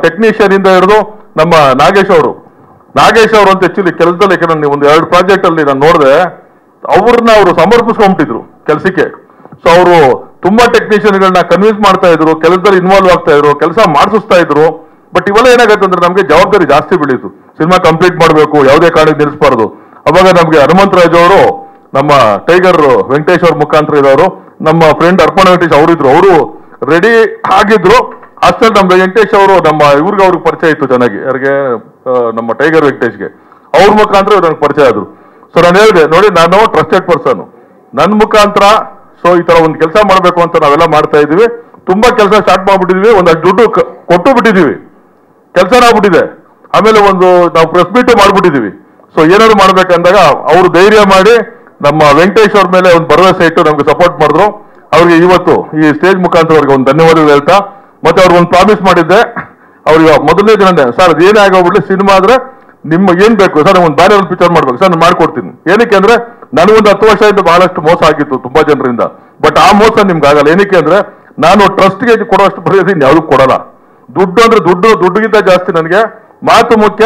ಟೆಕ್ನಿಷಿಯನ್ ಇಂದ ಹಿಡಿದು ನಮ್ಮ ನಾಗೇಶ್ ಅವರು ಅಂತ ಆಕ್ಚುಲಿ ಕೆಲಸದಲ್ಲಿ, ಯಾಕಂದ್ರೆ ಒಂದು 2 ಪ್ರಾಜೆಕ್ಟ್ ಅಲ್ಲಿ ನಾನು ನೋಡಿದೆ, ಅವ್ರನ್ನ ಅವರು ಸಮರ್ಪಿಸ್ಕೊಂಡ್ಬಿಟ್ಟಿದ್ರು ಕೆಲಸಕ್ಕೆ. ಸೊ ಅವರು ತುಂಬಾ ಟೆಕ್ನಿಷಿಯನ್ಗಳನ್ನ ಕನ್ವಿನ್ಸ್ ಮಾಡ್ತಾ ಇದ್ರು, ಕೆಲಸದಲ್ಲಿ ಇನ್ವಾಲ್ವ್ ಆಗ್ತಾ ಇದ್ರು, ಕೆಲಸ ಮಾಡಿಸ್ತಾ ಇದ್ರು. ಬಟ್ ಇವೆಲ್ಲ ಏನಾಗತ್ತೆ ಅಂದ್ರೆ ನಮ್ಗೆ ಜವಾಬ್ದಾರಿ ಜಾಸ್ತಿ ಬೆಳೀತು, ಸಿನಿಮಾ ಕಂಪ್ಲೀಟ್ ಮಾಡಬೇಕು, ಯಾವುದೇ ಕಾರಣಕ್ಕೆ ನಿಲ್ಲಿಸಬಾರ್ದು. ಅವಾಗ ನಮ್ಗೆ ಹನುಮಂತರಾಜ್ ಅವರು, ನಮ್ಮ ಟೈಗರ್ ವೆಂಕಟೇಶ್ ಅವ್ರ ಮುಖಾಂತರ ಇರೋರು, ನಮ್ಮ ಫ್ರೆಂಡ್ ಅರ್ಪಣ ವೆಂಕಟೇಶ್ ಅವರಿದ್ರು, ಅವರು ರೆಡಿ ಆಗಿದ್ರು. ಅಷ್ಟಲ್ಲಿ ನಮ್ಮ ವೆಂಕಟೇಶ್ ಅವರು ನಮ್ಮ ಅವ್ರಿಗೆ ಪರಿಚಯ ಇತ್ತು ಚೆನ್ನಾಗಿ, ಯಾರಿಗೆ ನಮ್ಮ ಟೈಗರ್ ವೆಂಕಟೇಶ್ಗೆ, ಅವ್ರ ಮುಖಾಂತರ ನನಗೆ ಪರಿಚಯ ಆದ್ರು. ಸೊ ನಾನು ಹೇಳಿದೆ, ನೋಡಿ ನಾನು ಟ್ರಸ್ಟೆಡ್ ಪರ್ಸನ್, ನನ್ನ ಮುಖಾಂತರ ಸೊ ಈ ತರ ಒಂದು ಕೆಲಸ ಮಾಡಬೇಕು ಅಂತ ನಾವೆಲ್ಲ ಮಾಡ್ತಾ ಇದೀವಿ, ತುಂಬಾ ಕೆಲಸ ಸ್ಟಾರ್ಟ್ ಮಾಡ್ಬಿಟ್ಟಿದೀವಿ, ಒಂದಷ್ಟು ದುಡ್ಡು ಕೊಟ್ಟು ಬಿಟ್ಟಿದೀವಿ, ಕೆಲಸ ಆಗ್ಬಿಟ್ಟಿದೆ. ಆಮೇಲೆ ನಾವು ಪ್ರೆಸ್ ಮೀಟ್ ಮಾಡ್ಬಿಟ್ಟಿದೀವಿ. ಸೊ ಏನಾದ್ರು ಮಾಡ್ಬೇಕಂದಾಗ ಅವರು ಧೈರ್ಯ ಮಾಡಿ ನಮ್ಮ ವೆಂಕಟೇಶ್ ಅವ್ರ ಮೇಲೆ ಒಂದು ಭರವಸೆ ಇಟ್ಟು ನಮ್ಗೆ ಸಪೋರ್ಟ್ ಮಾಡಿದ್ರು. ಅವ್ರಿಗೆ ಇವತ್ತು ಈ ಸ್ಟೇಜ್ ಮುಖಾಂತರ ಅವ್ರಿಗೆ ಒಂದು ಧನ್ಯವಾದಗಳು ಹೇಳ್ತಾ, ಮತ್ತೆ ಅವ್ರಿಗೆ ಒಂದು ಪ್ರಾಮಿಸ್ ಮಾಡಿದ್ದೆ. ಅವ್ರಿಗೆ ಮೊದಲನೇ ದಿನ ಸರ್ ಅದು ಏನೇ ಆಗೋಗ್ಬಿಡ್ಲಿ, ಸಿನಿಮಾ ಆದ್ರೆ ನಿಮ್ಮ ಏನ್ ಬೇಕು ಸರ್, ಒಂದು ಬ್ಯಾನರ್ ಪಿಕ್ಚರ್ ಮಾಡ್ಬೇಕು ಸರ್, ನಾನು ಮಾಡ್ಕೊಡ್ತೀನಿ. ಏನಕ್ಕೆ ಅಂದ್ರೆ ನನಗೊಂದು 10 ವರ್ಷದಿಂದ ಬಹಳಷ್ಟು ಮೋಸ ಆಗಿತ್ತು ತುಂಬಾ ಜನರಿಂದ. ಬಟ್ ಆ ಮೋಸ ನಿಮ್ಗೆ ಆಗಲ್ಲ. ಏನಕ್ಕೆ ಅಂದ್ರೆ ನಾನು ಟ್ರಸ್ಟ್ಗೆ ಕೊಡುವಷ್ಟು ಬರೆಯೋದು ಯಾವ್ದು ಕೊಡಲ್ಲ. ದುಡ್ಡು ಅಂದ್ರೆ ದುಡ್ಡುಗಿಂತ ಜಾಸ್ತಿ ನನಗೆ ಮಾತು ಮುಖ್ಯ,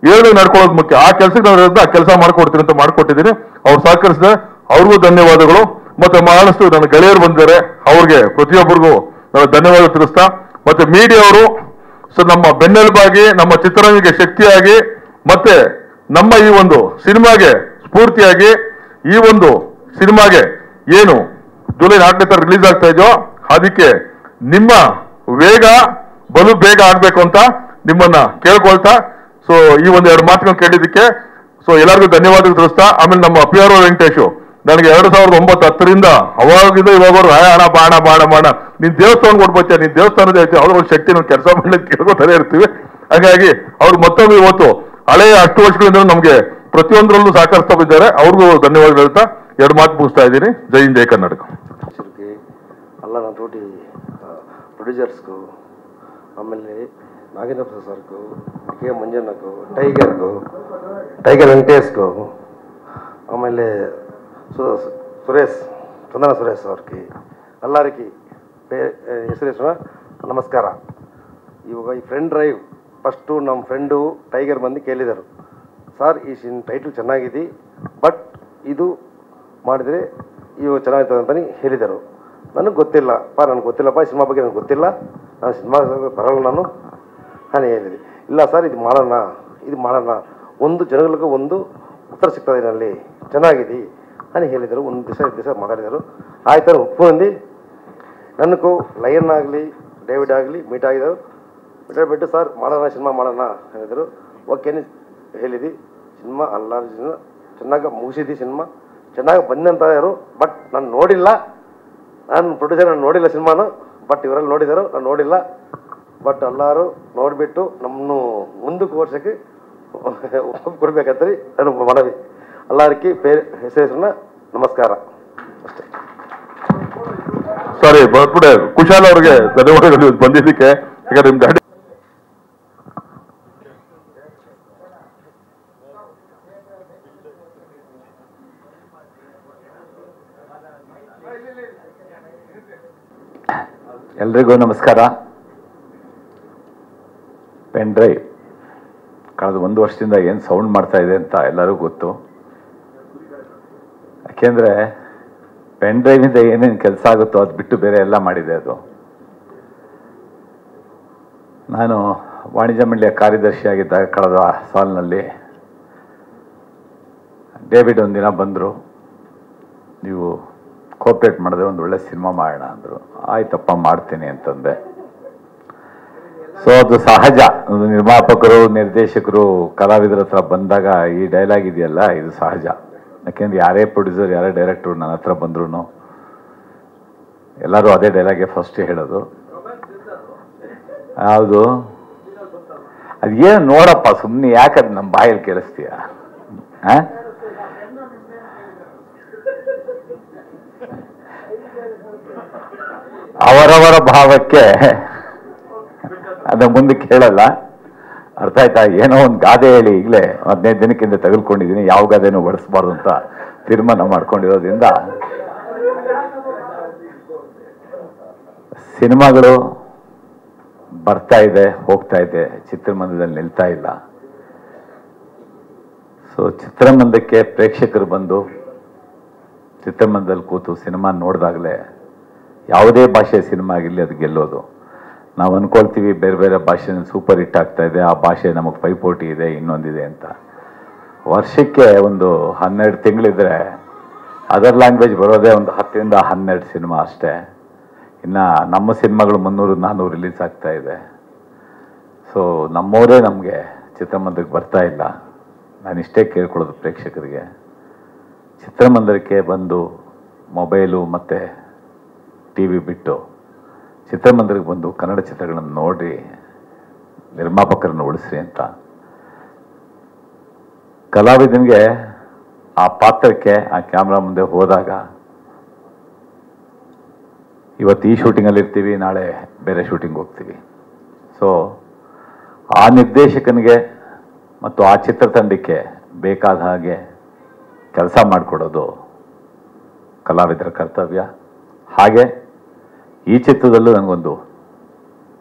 ಹೇಳಿ ನಡ್ಕೊಳ್ಳೋದು ಮುಖ್ಯ. ಆ ಕೆಲಸಕ್ಕೆ ನಾನು ಆ ಕೆಲಸ ಮಾಡ್ಕೊಡ್ತೀನಿ ಅಂತ ಮಾಡ್ಕೊಟ್ಟಿದ್ದೀನಿ. ಅವ್ರು ಸಹಕರಿಸಿದೆ, ಅವ್ರಿಗೂ ಧನ್ಯವಾದಗಳು. ಮತ್ತೆ ಬಹಳಷ್ಟು ನನ್ನ ಗೆಳೆಯರು ಬಂದಿದ್ದಾರೆ, ಅವ್ರಿಗೆ ಪ್ರತಿಯೊಬ್ಬರಿಗೂ ನಾನು ಧನ್ಯವಾದ ತಿಳಿಸ್ತಾ, ಮತ್ತೆ ಮೀಡಿಯಾ ಅವರು ನಮ್ಮ ಬೆನ್ನೆಲುಬಾಗಿ, ನಮ್ಮ ಚಿತ್ರರಂಗಕ್ಕೆ ಶಕ್ತಿಯಾಗಿ, ಮತ್ತೆ ನಮ್ಮ ಈ ಒಂದು ಸಿನಿಮಾಗೆ ಸ್ಫೂರ್ತಿಯಾಗಿ, ಈ ಒಂದು ಸಿನಿಮಾಗೆ ಏನು ಜುಲೈ 4ನೇ ತಾರೀಕು ರಿಲೀಸ್ ಆಗ್ತಾ ಇದೆಯೋ ಅದಕ್ಕೆ ನಿಮ್ಮ ವೇಗ ಬಲು ಬೇಗ ಆಗ್ಬೇಕು ಅಂತ ನಿಮ್ಮನ್ನ ಕೇಳ್ಕೊಳ್ತಾ, ಸೊ ಈ ಒಂದು 2 ಮಾತುಗಳನ್ನು ಕೇಳಿದ್ದಕ್ಕೆ ಸೊ ಎಲ್ಲರಿಗೂ ಧನ್ಯವಾದಗಳು ತಿಳಿಸ್ತಾ, ಆಮೇಲೆ ನಮ್ಮ PRO ವೆಂಕಟೇಶು ನನಗೆ 2009-10ರಿಂದ ಅವಾಗಿಂದ ಇವಾಗವರು ಹಣ ಬಾಣ ನೀನ್ ದೇವಸ್ಥಾನ ಕೊಡ್ಬೋಚೆ, ನೀನ್ ದೇವಸ್ಥಾನದ ಐತಿ, ಅವ್ರ ಒಂದು ಶಕ್ತಿ ನಾವು ಕೆಲಸ ಮಾಡ್ಲಿಕ್ಕೆ ಕೇಳ್ಕೊತಾನೆ ಇರ್ತೀವಿ. ಹಾಗಾಗಿ ಅವ್ರು ಮತ್ತೊಮ್ಮೆ ಇವತ್ತು ಹಳೆಯ 10 ವರ್ಷಗಳಿಂದ ನಮ್ಗೆ ಪ್ರತಿಯೊಂದರಲ್ಲೂ ಸಹಕರಿಸ್ತಾ ಇದ್ದಾರೆ. ಅವ್ರಿಗೂ ಧನ್ಯವಾದಗಳು ಹೇಳ್ತಾ 2 ಮಾತು ಮುಗಿಸ್ತಾ ಇದ್ದೀನಿ. ಜೈ ಹಿಂದ್, ಜೈ ಕರ್ನಾಟಕ. ಅಲ್ಲ నా తోటి ప్రొడ్యూసర్స్కు ఆమెల్ని నాగేంద్ర ప్రసాద్ సార్కు కే మంజన్నకు టైగర్ వెంకటేష్కు ಆಮೇಲೆ ಸುರೇಶ್ ಚಂದನ ಸುರೇಶ್ ಅವ್ರಿಗೆ ಎಲ್ಲರಿಗೆ ಹೆಸರು ನಮಸ್ಕಾರ. ಇವಾಗ ಈ ಫ್ರೆಂಡ್ ಡ್ರೈವ್ ಫಸ್ಟು ನಮ್ಮ ಫ್ರೆಂಡು ಟೈಗರ್ ಬಂದು ಕೇಳಿದರು, ಸರ್ ಈ ಟೈಟಲ್ ಚೆನ್ನಾಗಿದೆ, ಬಟ್ ಇದು ಮಾಡಿದರೆ ಇವು ಚೆನ್ನಾಗಿರ್ತದೆ ಅಂತಲೇ ಹೇಳಿದರು. ನನಗೆ ಗೊತ್ತಿಲ್ಲಪ್ಪ ಈ ಸಿನಿಮಾ ಬಗ್ಗೆ ನನಗೆ ಗೊತ್ತಿಲ್ಲ, ನಾನು ಸಿನಿಮಾ ಬರಲ್ಲ ನಾನು ಹೇಳಿದೆ. ಇಲ್ಲ ಸರ್ ಇದು ಮಾಡೋಣ ಒಂದು ಜನಗಳಿಗೆ ಒಂದು ಉತ್ತರ ಸಿಗ್ತದೆ ಇದರಲ್ಲಿ, ಚೆನ್ನಾಗಿದೆ అని ಹೇಳಿದರು. ಒಂದು ದಿವಸ ಮಾತಾಡಿದರು. ಆಯ್ತು ಒಪ್ಕೊಂಡಿ ನನಗೂ ಲಯನ್ ಆಗಲಿ ಡೇವಿಡ್ ಆಗಲಿ ಮೀಟ್ ಆಗಿದ್ದರು. ಬಿಟ್ಟು ಸರ್ ಸಿನಿಮಾ ಮಾಡೋಣ ಹೇಳಿದರು. ಓಕೆನಿ ಹೇಳಿದ್ವಿ. ಸಿನಿಮಾ ಎಲ್ಲರೂ ಚೆನ್ನಾಗಿ ಮುಗಿಸಿದ್ವಿ, ಸಿನಿಮಾ ಚೆನ್ನಾಗಿ ಬಂದಂತ ಯಾರು. ಬಟ್ ನಾನು ನೋಡಿಲ್ಲ, ನಾನು ಪ್ರೊಡ್ಯೂಸರ್ ನೋಡಿಲ್ಲ ಸಿನಿಮಾನು, ಬಟ್ ಇವರಲ್ಲಿ ನೋಡಿದರು, ನಾನು ನೋಡಿಲ್ಲ. ಬಟ್ ಎಲ್ಲರೂ ನೋಡಿಬಿಟ್ಟು ನಮ್ಮನ್ನು ಮುಂದಕ್ಕೆ ವರ್ಷಕ್ಕೆ ಕೊಡ್ಬೇಕಂತ ನಾನು ಮನವಿ. ಎಲ್ಲರಿಗೆ ಹೆಸರನ್ನ ನಮಸ್ಕಾರ ಅಷ್ಟೇ. ಸಾರಿ ಬರ್ಬಿಡೆ ಕುಶಾಲ್ ಅವ್ರಿಗೆ ಧನ್ಯವಾದಗಳು ಬಂದಿದ್ದಕ್ಕೆ. ಈಗ ನಿಮ್ ಗಾಡಿ ಎಲ್ರಿಗೂ ನಮಸ್ಕಾರ. ಪೆನ್ ಡ್ರೈವ್ ಕಳೆದ 1 ವರ್ಷದಿಂದ ಏನು ಸೌಂಡ್ ಮಾಡ್ತಾ ಇದೆ ಅಂತ ಎಲ್ಲರಿಗೂ ಗೊತ್ತು. ಯಾಕೆಂದರೆ ಪೆನ್ ಡ್ರೈವಿಂದ ಏನೇನು ಕೆಲಸ ಆಗುತ್ತೋ ಅದು ಬಿಟ್ಟು ಬೇರೆ ಎಲ್ಲ ಮಾಡಿದೆ ಅದು. ನಾನು ವಾಣಿಜ್ಯ ಮಂಡಳಿಯ ಕಾರ್ಯದರ್ಶಿಯಾಗಿದ್ದಾಗ ಕಳೆದ ಸಾಲಿನಲ್ಲಿ ಡೇವಿಡ್ ಒಂದಿನ ಬಂದರು, ನೀವು ಕೋಆಪ್ರೇಟ್ ಮಾಡಿದ್ರೆ ಒಂದು ಒಳ್ಳೆ ಸಿನಿಮಾ ಮಾಡೋಣ ಅಂದರು. ಆಯ್ತಪ್ಪ ಮಾಡ್ತೀನಿ ಅಂತಂದೆ. ಸೊ ಅದು ಸಹಜ, ನಿರ್ಮಾಪಕರು ನಿರ್ದೇಶಕರು ಕಲಾವಿದರ ಹತ್ರ ಬಂದಾಗ ಈ ಡೈಲಾಗ್ ಇದೆಯಲ್ಲ ಇದು ಸಹಜ. ಯಾಕೆಂದ್ರೆ ಯಾರೇ ಪ್ರೊಡ್ಯೂಸರ್ ಯಾರೇ ಡೈರೆಕ್ಟ್ರು ನನ್ನ ಹತ್ರ ಬಂದ್ರು ಎಲ್ಲರೂ ಅದೇ ಡೈಲಾಗೆ ಫಸ್ಟ್ ಹೇಳೋದು. ಹೌದು, ಅದೇನು ನೋಡಪ್ಪ ಸುಮ್ಮನೆ ಯಾಕದು ನಮ್ಮ ಬಾಯಲ್ಲಿ ಕೇಳಿಸ್ತೀಯ? ಅವರವರ ಭಾವಕ್ಕೆ ಅದ ಮುಂದಕ್ಕೆ ಹೇಳಲ್ಲ. ಅರ್ಥ ಆಯ್ತಾ? ಏನೋ ಒಂದು ಗಾದೆ ಹೇಳಿ ಈಗಲೇ 15 ದಿನಕ್ಕಿಂತ ತೆಗೆದುಕೊಂಡಿದ್ದೀನಿ, ಯಾವ ಗಾದೆನೂ ಬಳಸಬಾರ್ದು ಅಂತ ತೀರ್ಮಾನ ಮಾಡ್ಕೊಂಡಿರೋದ್ರಿಂದ ಸಿನಿಮಾಗಳು ಬರ್ತಾ ಇದೆ, ಹೋಗ್ತಾ ಇದೆ, ಚಿತ್ರಮಂದಿರದಲ್ಲಿ ನಿಲ್ತಾ ಇಲ್ಲ. ಸೊ ಚಿತ್ರಮಂದಿರಕ್ಕೆ ಪ್ರೇಕ್ಷಕರು ಬಂದು ಚಿತ್ರಮಂದಿರದಲ್ಲಿ ಕೂತು ಸಿನಿಮಾ ನೋಡಿದಾಗಲೇ ಯಾವುದೇ ಭಾಷೆಯ ಸಿನಿಮಾ ಆಗಿರಲಿ ಅದು ಗೆಲ್ಲೋದು. ನಾವು ಅಂದ್ಕೊಳ್ತೀವಿ ಬೇರೆ ಬೇರೆ ಭಾಷೆನಲ್ಲಿ ಸೂಪರ್ ಹಿಟ್ ಆಗ್ತಾ ಇದೆ, ಆ ಭಾಷೆ ನಮಗೆ ಪೈಪೋಟಿ ಇದೆ, ಇನ್ನೊಂದಿದೆ ಅಂತ. ವರ್ಷಕ್ಕೆ ಒಂದು 12 ತಿಂಗಳಿದ್ರೆ ಅದರ್ ಲ್ಯಾಂಗ್ವೇಜ್ ಬರೋದೇ ಒಂದು 10ರಿಂದ 12 ಸಿನಿಮಾ ಅಷ್ಟೇ. ಇನ್ನು ನಮ್ಮ ಸಿನಿಮಾಗಳು 300-400 ರಿಲೀಸ್ ಆಗ್ತಾ ಇದೆ. ಸೊ ನಮ್ಮವರೇ ನಮಗೆ ಚಿತ್ರಮಂದಿರಕ್ಕೆ ಬರ್ತಾ ಇಲ್ಲ. ನಾನು ಇಷ್ಟೇ ಕೇಳ್ಕೊಳ್ಳೋದು ಪ್ರೇಕ್ಷಕರಿಗೆ, ಚಿತ್ರಮಂದಿರಕ್ಕೆ ಬಂದು ಮೊಬೈಲು ಮತ್ತು TV ಬಿಟ್ಟು ಚಿತ್ರಮಂದಿರಕ್ಕೆ ಬಂದು ಕನ್ನಡ ಚಿತ್ರಗಳನ್ನು ನೋಡಿ ನಿರ್ಮಾಪಕರನ್ನು ಉಳಿಸ್ರಿ ಅಂತ. ಕಲಾವಿದನಿಗೆ ಆ ಪಾತ್ರಕ್ಕೆ ಆ ಕ್ಯಾಮ್ರಾ ಮುಂದೆ ಹೋದಾಗ ಇವತ್ತು ಈ ಶೂಟಿಂಗಲ್ಲಿ ಇರ್ತೀವಿ, ನಾಳೆ ಬೇರೆ ಶೂಟಿಂಗ್ ಹೋಗ್ತೀವಿ. ಸೊ ಆ ನಿರ್ದೇಶಕನಿಗೆ ಮತ್ತು ಆ ಚಿತ್ರತಂಡಕ್ಕೆ ಬೇಕಾದ ಹಾಗೆ ಕೆಲಸ ಮಾಡಿಕೊಡೋದು ಕಲಾವಿದರ ಕರ್ತವ್ಯ. ಹಾಗೆ ಈ ಚಿತ್ರದಲ್ಲೂ ನನಗೊಂದು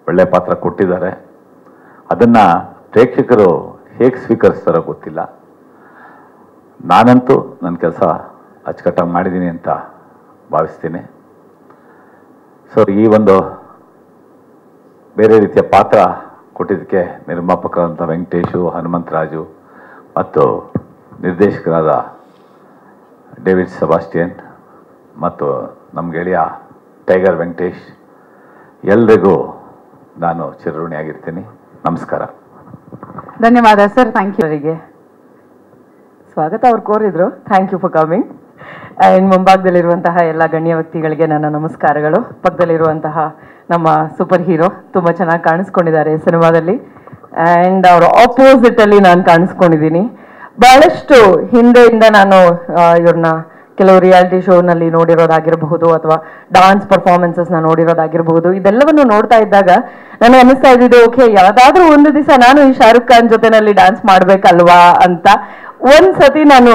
ಒಳ್ಳೆಯ ಪಾತ್ರ ಕೊಟ್ಟಿದ್ದಾರೆ. ಅದನ್ನು ಪ್ರೇಕ್ಷಕರು ಹೇಗೆ ಸ್ವೀಕರಿಸ್ತಾರೋ ಗೊತ್ತಿಲ್ಲ. ನಾನಂತೂ ನನ್ನ ಕೆಲಸ ಅಚ್ಚುಕಟ್ಟಾಗಿ ಮಾಡಿದ್ದೀನಿ ಅಂತ ಭಾವಿಸ್ತೀನಿ. ಸೊ ಈ ಒಂದು ಬೇರೆ ರೀತಿಯ ಪಾತ್ರ ಕೊಟ್ಟಿದ್ದಕ್ಕೆ ನಿರ್ಮಾಪಕರಾದಂಥ ವೆಂಕಟೇಶು, ಹನುಮಂತರಾಜು ಮತ್ತು ನಿರ್ದೇಶಕರಾದ ಡೇವಿಡ್ ಸೆಬಾಸ್ಟಿಯನ್ ಮತ್ತು ನಮ್ಮ ಗೆಳೆಯ ಟೈಗರ್ ವೆಂಕಟೇಶ್ ಎಲ್ರಿಗೂ ನಾನು ಚಿರಋಣಿಯಾಗಿರ್ತೀನಿ. ನಮಸ್ಕಾರ. ಧನ್ಯವಾದ ಸರ್. Thank you. ಅವರಿಗೆ ಸ್ವಾಗತ ಅವ್ರು ಕೋರಿದ್ರು. Thank you for coming. And ಮುಂಭಾಗದಲ್ಲಿರುವಂತಹ ಎಲ್ಲ ಗಣ್ಯ ವ್ಯಕ್ತಿಗಳಿಗೆ ನನ್ನ ನಮಸ್ಕಾರಗಳು. ಪಕ್ಕದಲ್ಲಿರುವಂತಹ ನಮ್ಮ ಸೂಪರ್ ಹೀರೋ ತುಂಬ ಚೆನ್ನಾಗಿ ಕಾಣಿಸ್ಕೊಂಡಿದ್ದಾರೆ ಸಿನಿಮಾದಲ್ಲಿ. ಆ್ಯಂಡ್ ಅವ್ರ ಆಪೋಸಿಟಲ್ಲಿ ನಾನು ಕಾಣಿಸ್ಕೊಂಡಿದ್ದೀನಿ. ಬಹಳಷ್ಟು ಹಿಂದೆಯಿಂದ ನಾನು ಇವ್ರನ್ನ ಕೆಲವು ರಿಯಾಲಿಟಿ ಶೋನಲ್ಲಿ ನೋಡಿರೋದಾಗಿರಬಹುದು ಅಥವಾ ಡಾನ್ಸ್ ಪರ್ಫಾರ್ಮೆನ್ಸಸ್ನ ನೋಡಿರೋದಾಗಿರಬಹುದು. ಇದೆಲ್ಲವನ್ನು ನೋಡ್ತಾ ಇದ್ದಾಗ ನನಗೆ ಅನ್ನಿಸ್ತಾ ಇದ್ದಿದ್ದು, ಓಕೆ ಯಾವುದಾದ್ರೂ ಒಂದು ದಿವಸ ನಾನು ಈ ಶಾರುಖ್ ಖಾನ್ ಜೊತೆನಲ್ಲಿ ಡ್ಯಾನ್ಸ್ ಮಾಡ್ಬೇಕಲ್ವಾ ಅಂತ. ಒಂದ್ಸತಿ ನಾನು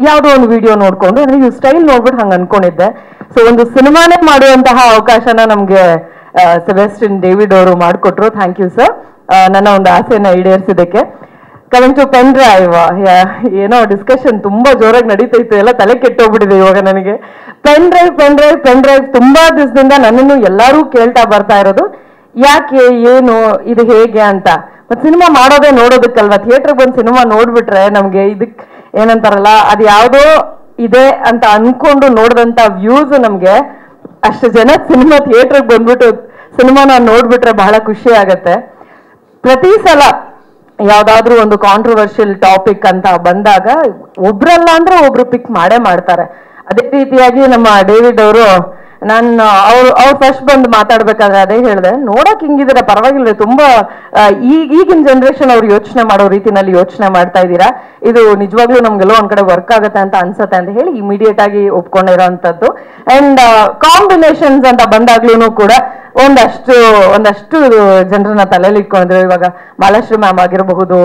ಯಾವುದೋ ಒಂದು ವಿಡಿಯೋ ನೋಡ್ಕೊಂಡು ನನಗೆ ಈ ಸ್ಟೈಲ್ ನೋಡ್ಬಿಟ್ಟು ಹಂಗೆ ಅನ್ಕೊಂಡಿದ್ದೆ. ಸೊ ಒಂದು ಸಿನಿಮಾನೇ ಮಾಡುವಂತಹ ಅವಕಾಶನ ನಮಗೆ ಸೆಬಾಸ್ಟಿಯನ್ ಡೇವಿಡ್ ಅವರು ಮಾಡಿಕೊಟ್ರು. ಥ್ಯಾಂಕ್ ಯು ಸರ್, ನನ್ನ ಒಂದು ಆಸೆಯನ್ನು ಈಡೇರಿಸಿದ್ದಕ್ಕೆ. ಕಮಿಂಗ್ ಟು ಪೆನ್ ಡ್ರೈವ್, ಏನೋ ಡಿಸ್ಕಷನ್ ತುಂಬಾ ಜೋರಾಗಿ ನಡೀತೈತೆ, ಎಲ್ಲ ತಲೆ ಕೆಟ್ಟೋಗ್ಬಿಟ್ಟಿದೆ ಇವಾಗ ನನಗೆ. ಪೆನ್ ಡ್ರೈವ್ ತುಂಬಾ ದಿವಸದಿಂದ ನನ್ನನ್ನು ಎಲ್ಲರೂ ಕೇಳ್ತಾ ಬರ್ತಾ ಇರೋದು, ಯಾಕೆ, ಏನು, ಇದು ಹೇಗೆ ಅಂತ. ಮತ್ತೆ ಸಿನಿಮಾ ಮಾಡೋದೇ ನೋಡೋದಕ್ಕಲ್ವಾ, ಥಿಯೇಟರ್ಗೆ ಬಂದು ಸಿನಿಮಾ ನೋಡ್ಬಿಟ್ರೆ ನಮ್ಗೆ ಇದಕ್ ಏನಂತಾರಲ್ಲ, ಅದು ಯಾವುದೋ ಇದೆ ಅಂತ ಅನ್ಕೊಂಡು ನೋಡಿದಂತ ವ್ಯೂಸ್ ನಮ್ಗೆ ಅಷ್ಟು ಜನ ಸಿನಿಮಾ ಥಿಯೇಟರ್ಗೆ ಬಂದ್ಬಿಟ್ಟು ಸಿನಿಮಾನ ನೋಡ್ಬಿಟ್ರೆ ಬಹಳ ಖುಷಿ ಆಗತ್ತೆ. ಪ್ರತಿ ಸಲ ಯಾವ್ದಾದ್ರು ಒಂದು ಕಾಂಟ್ರವರ್ಷಿಯಲ್ ಟಾಪಿಕ್ ಅಂತ ಬಂದಾಗ ಒಬ್ರಲ್ಲ ಅಂದ್ರೆ ಒಬ್ರು ಪಿಕ್ ಮಾಡೇ ಮಾಡ್ತಾರೆ. ಅದೇ ರೀತಿಯಾಗಿ ನಮ್ಮ ಡೇವಿಡ್ ಅವರು, ನಾನು ಅವ್ರು ಫಸ್ಟ್ ಬಂದು ಮಾತಾಡ್ಬೇಕಾದ್ರೆ ಅದೇ ಹೇಳಿದೆ, ನೋಡಕ್ ಹಿಂಗಿದ್ರೆ ಪರವಾಗಿಲ್ಲ, ತುಂಬಾ ಈಗಿನ ಜನರೇಷನ್ ಅವ್ರು ಯೋಚನೆ ಮಾಡೋ ರೀತಿನಲ್ಲಿ ಯೋಚನೆ ಮಾಡ್ತಾ ಇದ್ದೀರಾ, ಇದು ನಿಜವಾಗ್ಲೂ ನಮ್ಗೆಲ್ಲೋ ಒಂದ್ ಕಡೆ ವರ್ಕ್ ಆಗುತ್ತೆ ಅಂತ ಅನ್ಸತ್ತೆ ಅಂತ ಹೇಳಿ ಇಮಿಡಿಯೇಟ್ ಆಗಿ ಒಪ್ಕೊಂಡಿರೋಂಥದ್ದು. ಅಂಡ್ ಕಾಂಬಿನೇಷನ್ಸ್ ಅಂತ ಬಂದಾಗ್ಲೂ ಕೂಡ ಒಂದಷ್ಟು ಜನರನ್ನ ತಲೆಯಲ್ಲಿ ಇಟ್ಕೊಂಡಿದ್ರು. ಇವಾಗ ಮಾಲಾಶ್ರೀ ಮ್ಯಾಮ್ ಆಗಿರಬಹುದು,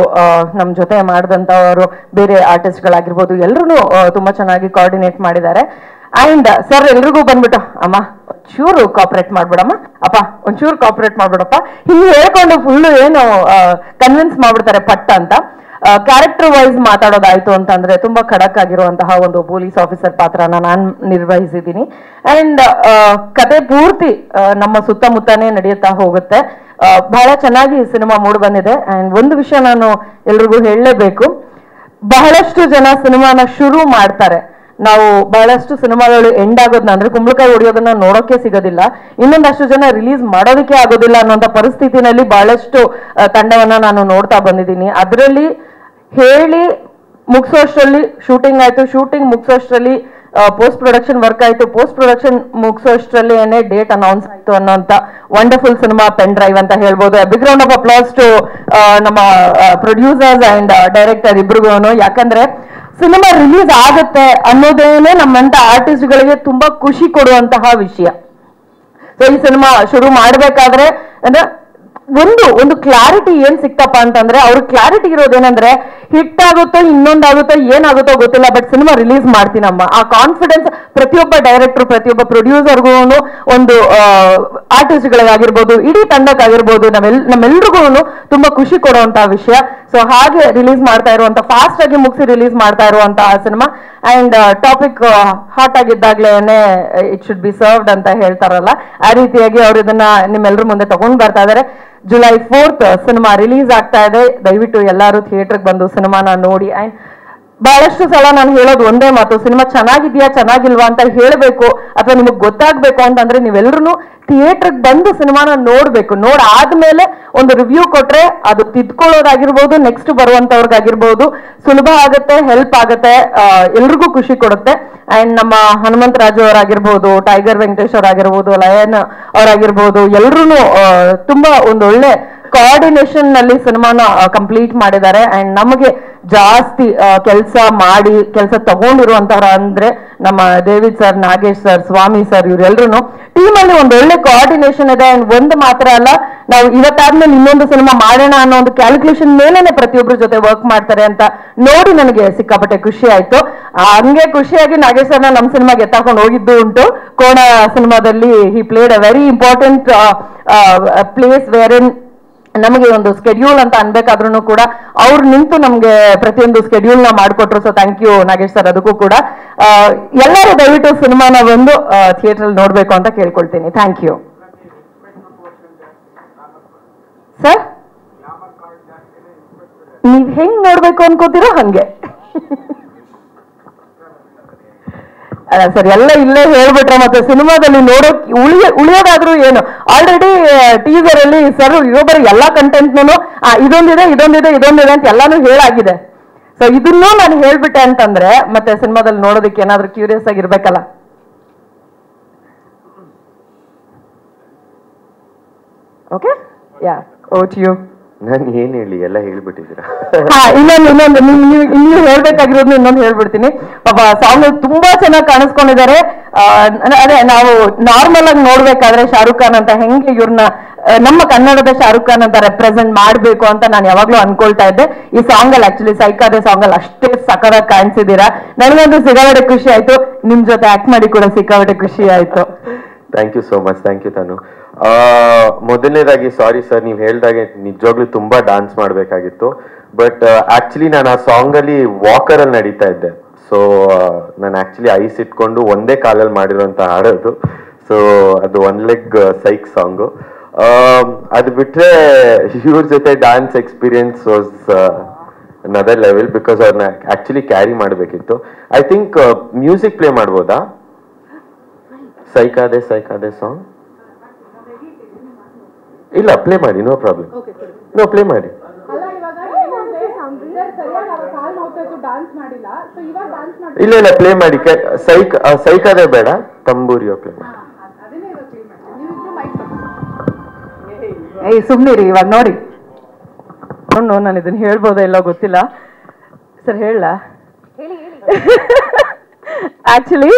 ನಮ್ ಜೊತೆ ಮಾಡಿದಂತವರು ಬೇರೆ ಆರ್ಟಿಸ್ಟ್ಗಳಾಗಿರ್ಬೋದು, ಎಲ್ಲರೂ ತುಂಬಾ ಚೆನ್ನಾಗಿ ಕೋಆರ್ಡಿನೇಟ್ ಮಾಡಿದ್ದಾರೆ. ಅಂಡ್ ಸರ್ ಎಲ್ರಿಗೂ ಬಂದ್ಬಿಟ್ಟು, ಅಮ್ಮ ಒಂಚೂರು ಕಾಪರೇಟ್ ಮಾಡ್ಬಿಡಮ್ಮ, ಅಪ್ಪ ಒಂಚೂರು ಕಾಪರೇಟ್ ಮಾಡ್ಬಿಡಪ್ಪ, ಹಿಂಗೆ ಹೇಳ್ಕೊಂಡು ಫುಲ್ಲು ಏನು ಕನ್ವಿನ್ಸ್ ಮಾಡ್ಬಿಡ್ತಾರೆ ಪಟ್ಟ ಅಂತ. ಕ್ಯಾರೆಕ್ಟರ್ ವೈಸ್ ಮಾತಾಡೋದಾಯ್ತು ಅಂತಂದ್ರೆ ತುಂಬಾ ಖಡಕ್ ಆಗಿರುವಂತಹ ಒಂದು ಪೊಲೀಸ್ ಆಫೀಸರ್ ಪಾತ್ರನ ನಾನು ನಿರ್ವಹಿಸಿದ್ದೀನಿ. ಅಂಡ್ ಕತೆ ಪೂರ್ತಿ ನಮ್ಮ ಸುತ್ತಮುತ್ತನೇ ನಡೆಯುತ್ತಾ ಹೋಗುತ್ತೆ. ಬಹಳ ಚೆನ್ನಾಗಿ ಸಿನಿಮಾ ಮೂಡ್ ಬಂದಿದೆ. ಅಂಡ್ ಒಂದು ವಿಷಯ ನಾನು ಎಲ್ರಿಗೂ ಹೇಳಲೇಬೇಕು, ಬಹಳಷ್ಟು ಜನ ಸಿನಿಮಾನ ಶುರು ಮಾಡ್ತಾರೆ, ನಾವು ಬಹಳಷ್ಟು ಸಿನಿಮಾಗಳು ಎಂಡ್ ಆಗೋದನ್ನ ಅಂದ್ರೆ ಕುಂಬಳಕಾಯಿ ಹೊಡಿಯೋದನ್ನ ನೋಡೋಕೆ ಸಿಗೋದಿಲ್ಲ, ಇನ್ನೊಂದಷ್ಟು ಜನ ರಿಲೀಸ್ ಮಾಡೋದಕ್ಕೆ ಆಗೋದಿಲ್ಲ ಅನ್ನೋಂಥ ಪರಿಸ್ಥಿತಿನಲ್ಲಿ ಬಹಳಷ್ಟು ತಂಡವನ್ನ ನಾನು ನೋಡ್ತಾ ಬಂದಿದ್ದೀನಿ. ಅದರಲ್ಲಿ ಹೇಳಿ ಮುಗಿಸೋಷ್ಟರಲ್ಲಿ ಶೂಟಿಂಗ್ ಆಯ್ತು, ಶೂಟಿಂಗ್ ಮುಗಿಸೋಷ್ಟರಲ್ಲಿ ಪೋಸ್ಟ್ ಪ್ರೊಡಕ್ಷನ್ ವರ್ಕ್ ಆಯ್ತು, ಪೋಸ್ಟ್ ಪ್ರೊಡಕ್ಷನ್ ಮುಗಿಸೋಷ್ಟರಲ್ಲಿ ಏನೇ ಡೇಟ್ ಅನೌನ್ಸ್ ಆಯ್ತು ಅನ್ನೋಂಥ ವಂಡರ್ಫುಲ್ ಸಿನಿಮಾ ಪೆನ್ ಡ್ರೈವ್ ಅಂತ ಹೇಳ್ಬೋದು. Big round of applause to ನಮ್ಮ ಪ್ರೊಡ್ಯೂಸರ್ಸ್ ಅಂಡ್ ಡೈರೆಕ್ಟರ್ ಇಬ್ರಿಗೂ. ಯಾಕಂದ್ರೆ ಸಿನಿಮಾ ರಿಲೀಸ್ ಆಗುತ್ತೆ ಅನ್ನೋದೇನೆ ನಮ್ಮಂತ ಆರ್ಟಿಸ್ಟ್ಗಳಿಗೆ ತುಂಬಾ ಖುಷಿ ಕೊಡುವಂತಹ ವಿಷಯ. ಸೊ ಈ ಸಿನಿಮಾ ಶುರು ಮಾಡ್ಬೇಕಾದ್ರೆ ಅಂದ್ರೆ ಒಂದು ಕ್ಲಾರಿಟಿ ಏನ್ ಸಿಕ್ತಪ್ಪ ಅಂತಂದ್ರೆ, ಅವ್ರ ಕ್ಲಾರಿಟಿ ಇರೋದೇನಂದ್ರೆ ಹಿಟ್ ಆಗುತ್ತೋ ಇನ್ನೊಂದಾಗುತ್ತೋ ಏನಾಗುತ್ತೋ ಗೊತ್ತಿಲ್ಲ, ಬಟ್ ಸಿನಿಮಾ ರಿಲೀಸ್ ಮಾಡ್ತೀನಮ್ಮ. ಆ ಕಾನ್ಫಿಡೆನ್ಸ್ ಪ್ರತಿಯೊಬ್ಬ ಡೈರೆಕ್ಟರ್, ಪ್ರತಿಯೊಬ್ಬ ಪ್ರೊಡ್ಯೂಸರ್ಗೂ, ಒಂದು ಆರ್ಟಿಸ್ಟ್ಗಳಿಗಾಗಿರ್ಬೋದು, ಇಡೀ ತಂಡಕ್ಕಾಗಿರ್ಬೋದು, ನಮ್ಮೆಲ್ರಿಗೂ ತುಂಬಾ ಖುಷಿ ಕೊಡುವಂತಹ ವಿಷಯ. ಸೊ ಹಾಗೆ ರಿಲೀಸ್ ಮಾಡ್ತಾ ಇರುವಂತ, ಫಾಸ್ಟ್ ಆಗಿ ಮುಗಿಸಿ ರಿಲೀಸ್ ಮಾಡ್ತಾ ಇರುವಂತಹ ಸಿನಿಮಾ. ಅಂಡ್ ಟಾಪಿಕ್ ಹಾಟ್ ಆಗಿದ್ದಾಗ್ಲೇನೆ ಇಟ್ ಶುಡ್ ಬಿ ಸರ್ವ್ಡ್ ಅಂತ ಹೇಳ್ತಾರಲ್ಲ, ಆ ರೀತಿಯಾಗಿ ಅವ್ರು ಇದನ್ನ ನಿಮ್ಮೆಲ್ಲರ ಮುಂದೆ ತಗೊಂಡ್ ಬರ್ತಾ ಇದಾರೆ. ಜುಲೈ 4th ಸಿನಿಮಾ ರಿಲೀಸ್ ಆಗ್ತಾ ಇದೆ. ದಯವಿಟ್ಟು ಎಲ್ಲರೂ ಥಿಯೇಟರ್ಗೆ ಬಂದು ಸಿನಿಮಾನ ನೋಡಿ. ಅಂಡ್ ಬಹಳಷ್ಟು ಸಲ ನಾನು ಹೇಳೋದು ಒಂದೇ ಮಾತು, ಸಿನಿಮಾ ಚೆನ್ನಾಗಿದ್ಯಾ ಚೆನ್ನಾಗಿಲ್ವಾ ಅಂತ ಹೇಳಬೇಕು ಅಥವಾ ನಿಮಗೆ ಗೊತ್ತಾಗ್ಬೇಕು ಅಂತಂದ್ರೆ ನೀವೆಲ್ಲರೂ ಥಿಯೇಟರ್ಗೆ ಬಂದು ಸಿನಿಮಾನ ನೋಡ್ಬೇಕು. ಆದ್ಮೇಲೆ ಒಂದು ರಿವ್ಯೂ ಕೊಟ್ರೆ ಅದು ತಿದ್ಕೊಳ್ಳೋದಾಗಿರ್ಬೋದು, ನೆಕ್ಸ್ಟ್ ಬರುವಂತವ್ರಿಗಾಗಿರ್ಬೋದು ಸುಲಭ ಆಗುತ್ತೆ, ಹೆಲ್ಪ್ ಆಗುತ್ತೆ, ಎಲ್ರಿಗೂ ಖುಷಿ ಕೊಡುತ್ತೆ. ಅಂಡ್ ನಮ್ಮ ಹನುಮಂತರಾಜು ಅವರಾಗಿರ್ಬೋದು, ಟೈಗರ್ ವೆಂಕಟೇಶ್ ಅವರಾಗಿರ್ಬೋದು, ಲಯನ್ ಅವರಾಗಿರ್ಬೋದು, ಎಲ್ರೂ ತುಂಬಾ ಒಂದೊಳ್ಳೆ ಕೋಆರ್ಡಿನೇಷನ್ ನಲ್ಲಿ ಸಿನಿಮಾನ ಕಂಪ್ಲೀಟ್ ಮಾಡಿದ್ದಾರೆ. ಅಂಡ್ ನಮಗೆ ಜಾಸ್ತಿ ಕೆಲಸ ತಗೊಂಡಿರುವಂತವ್ರ ಅಂದ್ರೆ ನಮ್ಮ ಡೇವಿಡ್ ಸರ್, ನಾಗೇಶ್ ಸರ್, ಸ್ವಾಮಿ ಸರ್, ಇವರೆಲ್ಲರೂ ಟೀಮ್ ಅಲ್ಲಿ ಒಂದು ಒಳ್ಳೆ ಕೋಆರ್ಡಿನೇಷನ್ ಇದೆ. ಅಂಡ್ ಒಂದು ಮಾತ್ರ ಅಲ್ಲ, ನಾವು ಇವತ್ತಾದ್ಮೇಲೆ ಇನ್ನೊಂದು ಸಿನಿಮಾ ಮಾಡೋಣ ಅನ್ನೋ ಒಂದು ಕ್ಯಾಲ್ಕುಲೇಷನ್ ಮೇಲೆನೆ ಪ್ರತಿಯೊಬ್ಬರ ಜೊತೆ ವರ್ಕ್ ಮಾಡ್ತಾರೆ ಅಂತ ನೋಡಿ ನನಗೆ ಸಿಕ್ಕಾಪಟ್ಟೆ ಖುಷಿ ಆಯ್ತು. ಹಂಗೆ ಖುಷಿಯಾಗಿ ನಾಗೇಶ್ ಸರ್ನ ನಮ್ಮ ಸಿನಿಮಾಗೆ ಎತ್ತಾಕೊಂಡು ಹೋಗಿದ್ದು ಉಂಟು. ಕೋಣ ಸಿನಿಮಾದಲ್ಲಿ he played a very important place where in ನಮಗೆ ಒಂದು ಸ್ಕೆಡ್ಯೂಲ್ ಅಂತ ಅನ್ಬೇಕಾದ್ರೂ ಕೂಡ ಅವ್ರು ನಿಂತು ನಮ್ಗೆ ಪ್ರತಿಯೊಂದು ಸ್ಕೆಡ್ಯೂಲ್ ನ ಮಾಡಿಕೊಟ್ರು. So thank you Nagesh sir ಅದಕ್ಕೂ ಕೂಡ. ಎಲ್ಲರೂ ದಯವಿಟ್ಟು ಸಿನಿಮಾನ ಬಂದು ಥಿಯೇಟರ್ ಅಲ್ಲಿ ನೋಡ್ಬೇಕು ಅಂತ ಕೇಳ್ಕೊಳ್ತೀನಿ. Thank you sir. ನೀವ್ ಹೆಂಗ್ ನೋಡ್ಬೇಕು ಅನ್ಕೋತೀರೋ ಹಂಗೆ. ಅಲ್ಲ ಸರ್, ಎಲ್ಲ ಇಲ್ಲೇ ಹೇಳ್ಬಿಟ್ರೆ ಮತ್ತೆ ಸಿನಿಮಾದಲ್ಲಿ ನೋಡೋಕ್ ಉಳಿಯೋದಾದ್ರೂ ಏನು? ಆಲ್ರೆಡಿ ಟೀಸರ್ ಅಲ್ಲಿ ಸರ್ ಬರೀ ಎಲ್ಲಾ ಕಂಟೆಂಟ್ನು ಇದೊಂದಿದೆ ಅಂತ ಎಲ್ಲಾನು ಹೇಳಾಗಿದೆ. ಸೊ ಇದನ್ನೂ ನಾನು ಹೇಳ್ಬಿಟ್ಟೆ ಅಂತಂದ್ರೆ ಮತ್ತೆ ಸಿನಿಮಾದಲ್ಲಿ ನೋಡೋದಕ್ಕೆ ಏನಾದ್ರೂ ಕ್ಯೂರಿಯಸ್ ಆಗಿರ್ಬೇಕಲ್ಲ. Okay, ya, over to you. ನಾನು ಏನ್ ಹೇಳಿ, ಎಲ್ಲ ಹೇಳ್ಬಿಟ್ಟಿದ್ದೀರಾ. ಇನ್ನೊಂದು ನೀವು ಹೇಳ್ಬೇಕಾಗಿರೋದು ಇನ್ನೊಂದು ಹೇಳ್ಬಿಡ್ತೀನಿ. ಪಾಪ ಸಾಂಗ್ ತುಂಬಾ ಚೆನ್ನಾಗಿ ಕಾಣಿಸ್ಕೊಂಡಿದ್ದಾರೆ. ಅದೇ ನಾವು ನಾರ್ಮಲ್ ಆಗಿ ನೋಡ್ಬೇಕಾದ್ರೆ ಶಾರುಖ್ ಖಾನ್ ಅಂತ ಹೆಂಗೆ ಇವ್ರನ್ನ ನಮ್ಮ ಕನ್ನಡದ ಶಾರುಖ್ ಖಾನ್ ಅಂತ ರೆಪ್ರೆಸೆಂಟ್ ಮಾಡ್ಬೇಕು ಅಂತ ನಾನು ಯಾವಾಗ್ಲೂ ಅನ್ಕೊಳ್ತಾ ಇದ್ದೆ. ಈ ಸಾಂಗ್ ಅಲ್ಲಿ ಆಕ್ಚುಲಿ ಸೈಕಾದೆ ಸಾಂಗ್ ಅಲ್ಲಿ ಅಷ್ಟೇ ಸಕರಾಗಿ ಕಾಣಿಸಿದೀರಾ. ನನಗಂತೂ ಸಿಕ್ಕಾಪಟ್ಟೆ ಖುಷಿ ಆಯ್ತು, ನಿಮ್ ಜೊತೆ ಆಕ್ಟ್ ಮಾಡಿ ಕೂಡ ಸಿಕ್ಕಾಪಟ್ಟೆ ಖುಷಿ ಆಯ್ತು. Thank you so much. Thank you ತಾನು. ಮೊದಲನೇದಾಗಿ ಸಾರಿ ಸರ್, ನೀವು ಹೇಳ್ದಾಗೆ ನಿಜವಾಗ್ಲೂ ತುಂಬಾ ಡಾನ್ಸ್ ಮಾಡಬೇಕಾಗಿತ್ತು. ಬಟ್ ಆಕ್ಚುಲಿ ನಾನು ಆ ಸಾಂಗ್ ಅಲ್ಲಿ ವಾಕರ್ ಅಲ್ಲಿ ನಡೀತಾ ಇದ್ದೆ. ಸೊ ನಾನು ಆಕ್ಚುಲಿ ಐಸ್ ಇಟ್ಕೊಂಡು ಒಂದೇ ಕಾಲಲ್ಲಿ ಮಾಡಿರೋಂಥ ಹಾಡೋದು. ಸೊ ಅದು ಒನ್ ಲೆಗ್ ಸೈಕ್ ಸಾಂಗು. ಅದು ಬಿಟ್ರೆ ಇವ್ರ ಜೊತೆ dance experience was another level, because ಅವ್ರನ್ನ ಆಕ್ಚುಲಿ ಕ್ಯಾರಿ ಮಾಡಬೇಕಿತ್ತು. ಐ ಥಿಂಕ್ ಮ್ಯೂಸಿಕ್ ಪ್ಲೇ ಮಾಡ್ಬೋದಾ? ಸೈಕಾದೆ ಸಾಂಗ್ ಇಲ್ಲ, ಪ್ಲೇ ಮಾಡಿ, ನೋ ಪ್ರಾಬ್ಲಮ್. ನೋ, ಪ್ಲೇ ಮಾಡಿ. ಇಲ್ಲ ಪ್ಲೇ ಮಾಡಿ. ಸೈಕಾದೆ ಬೇಡ, ತಂಬೂರಿಯೋ ಪ್ಲೇ ಮಾಡಿ. ಸುಮ್ನಿರಿ, ಇವಾಗ ನೋಡಿ. ನಾನು ಇದನ್ನ ಹೇಳ್ಬೋದಾ ಇಲ್ಲ ಗೊತ್ತಿಲ್ಲ ಸರ್, ಹೇಳ. ಆಕ್ಚುಲಿ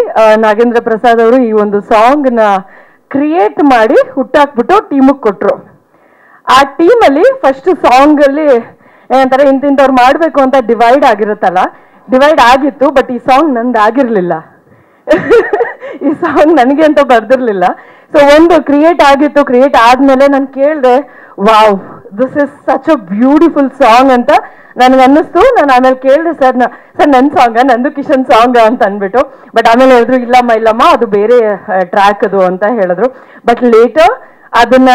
ನಾಗೇಂದ್ರ ಪ್ರಸಾದ್ ಅವರು ಈ ಒಂದು ಸಾಂಗ್ ನ ಕ್ರಿಯೇಟ್ ಮಾಡಿ ಹುಟ್ಟಾಕ್ಬಿಟ್ಟು ಟೀಮಿಗೆ ಕೊಟ್ರು. ಆ ಟೀಮ್ ಅಲ್ಲಿ ಫಸ್ಟ್ ಸಾಂಗ್ ಅಲ್ಲಿ ಏನಂತಾರೆ, ಇಂತಿಂತವ್ರು ಮಾಡ್ಬೇಕು ಅಂತ ಡಿವೈಡ್ ಆಗಿರುತ್ತಲ್ಲ, ಡಿವೈಡ್ ಆಗಿತ್ತು. ಬಟ್ ಈ ಸಾಂಗ್ ನಂದು ಆಗಿರ್ಲಿಲ್ಲ. ಈ ಸಾಂಗ್ ನನಗೆ ಅಂತ ಬರ್ದಿರ್ಲಿಲ್ಲ. ಸೊ ಒಂದು ಕ್ರಿಯೇಟ್ ಆಗಿತ್ತು. ಕ್ರಿಯೇಟ್ ಆದ್ಮೇಲೆ ನಾನು ಕೇಳಿದೆ, wow, this is such a beautiful song ಅಂತ ನನಗೆ ಅನ್ನಿಸ್ತು. ನಾನು ಆಮೇಲೆ ಕೇಳಿದೆ, ಸರ್ ನನ್ನ ಸಾಂಗ, ನಂದು ಕಿಶನ್ ಸಾಂಗ್ ಅಂತ ಅಂದ್ಬಿಟ್ಟು. ಬಟ್ ಆಮೇಲೆ ಹೇಳಿದ್ರು, ಇಲ್ಲಮ್ಮ ಅದು ಬೇರೆ ಟ್ರ್ಯಾಕ್ ಅದು ಅಂತ ಹೇಳಿದ್ರು. ಬಟ್ ಲೇಟರ್ ಅದನ್ನ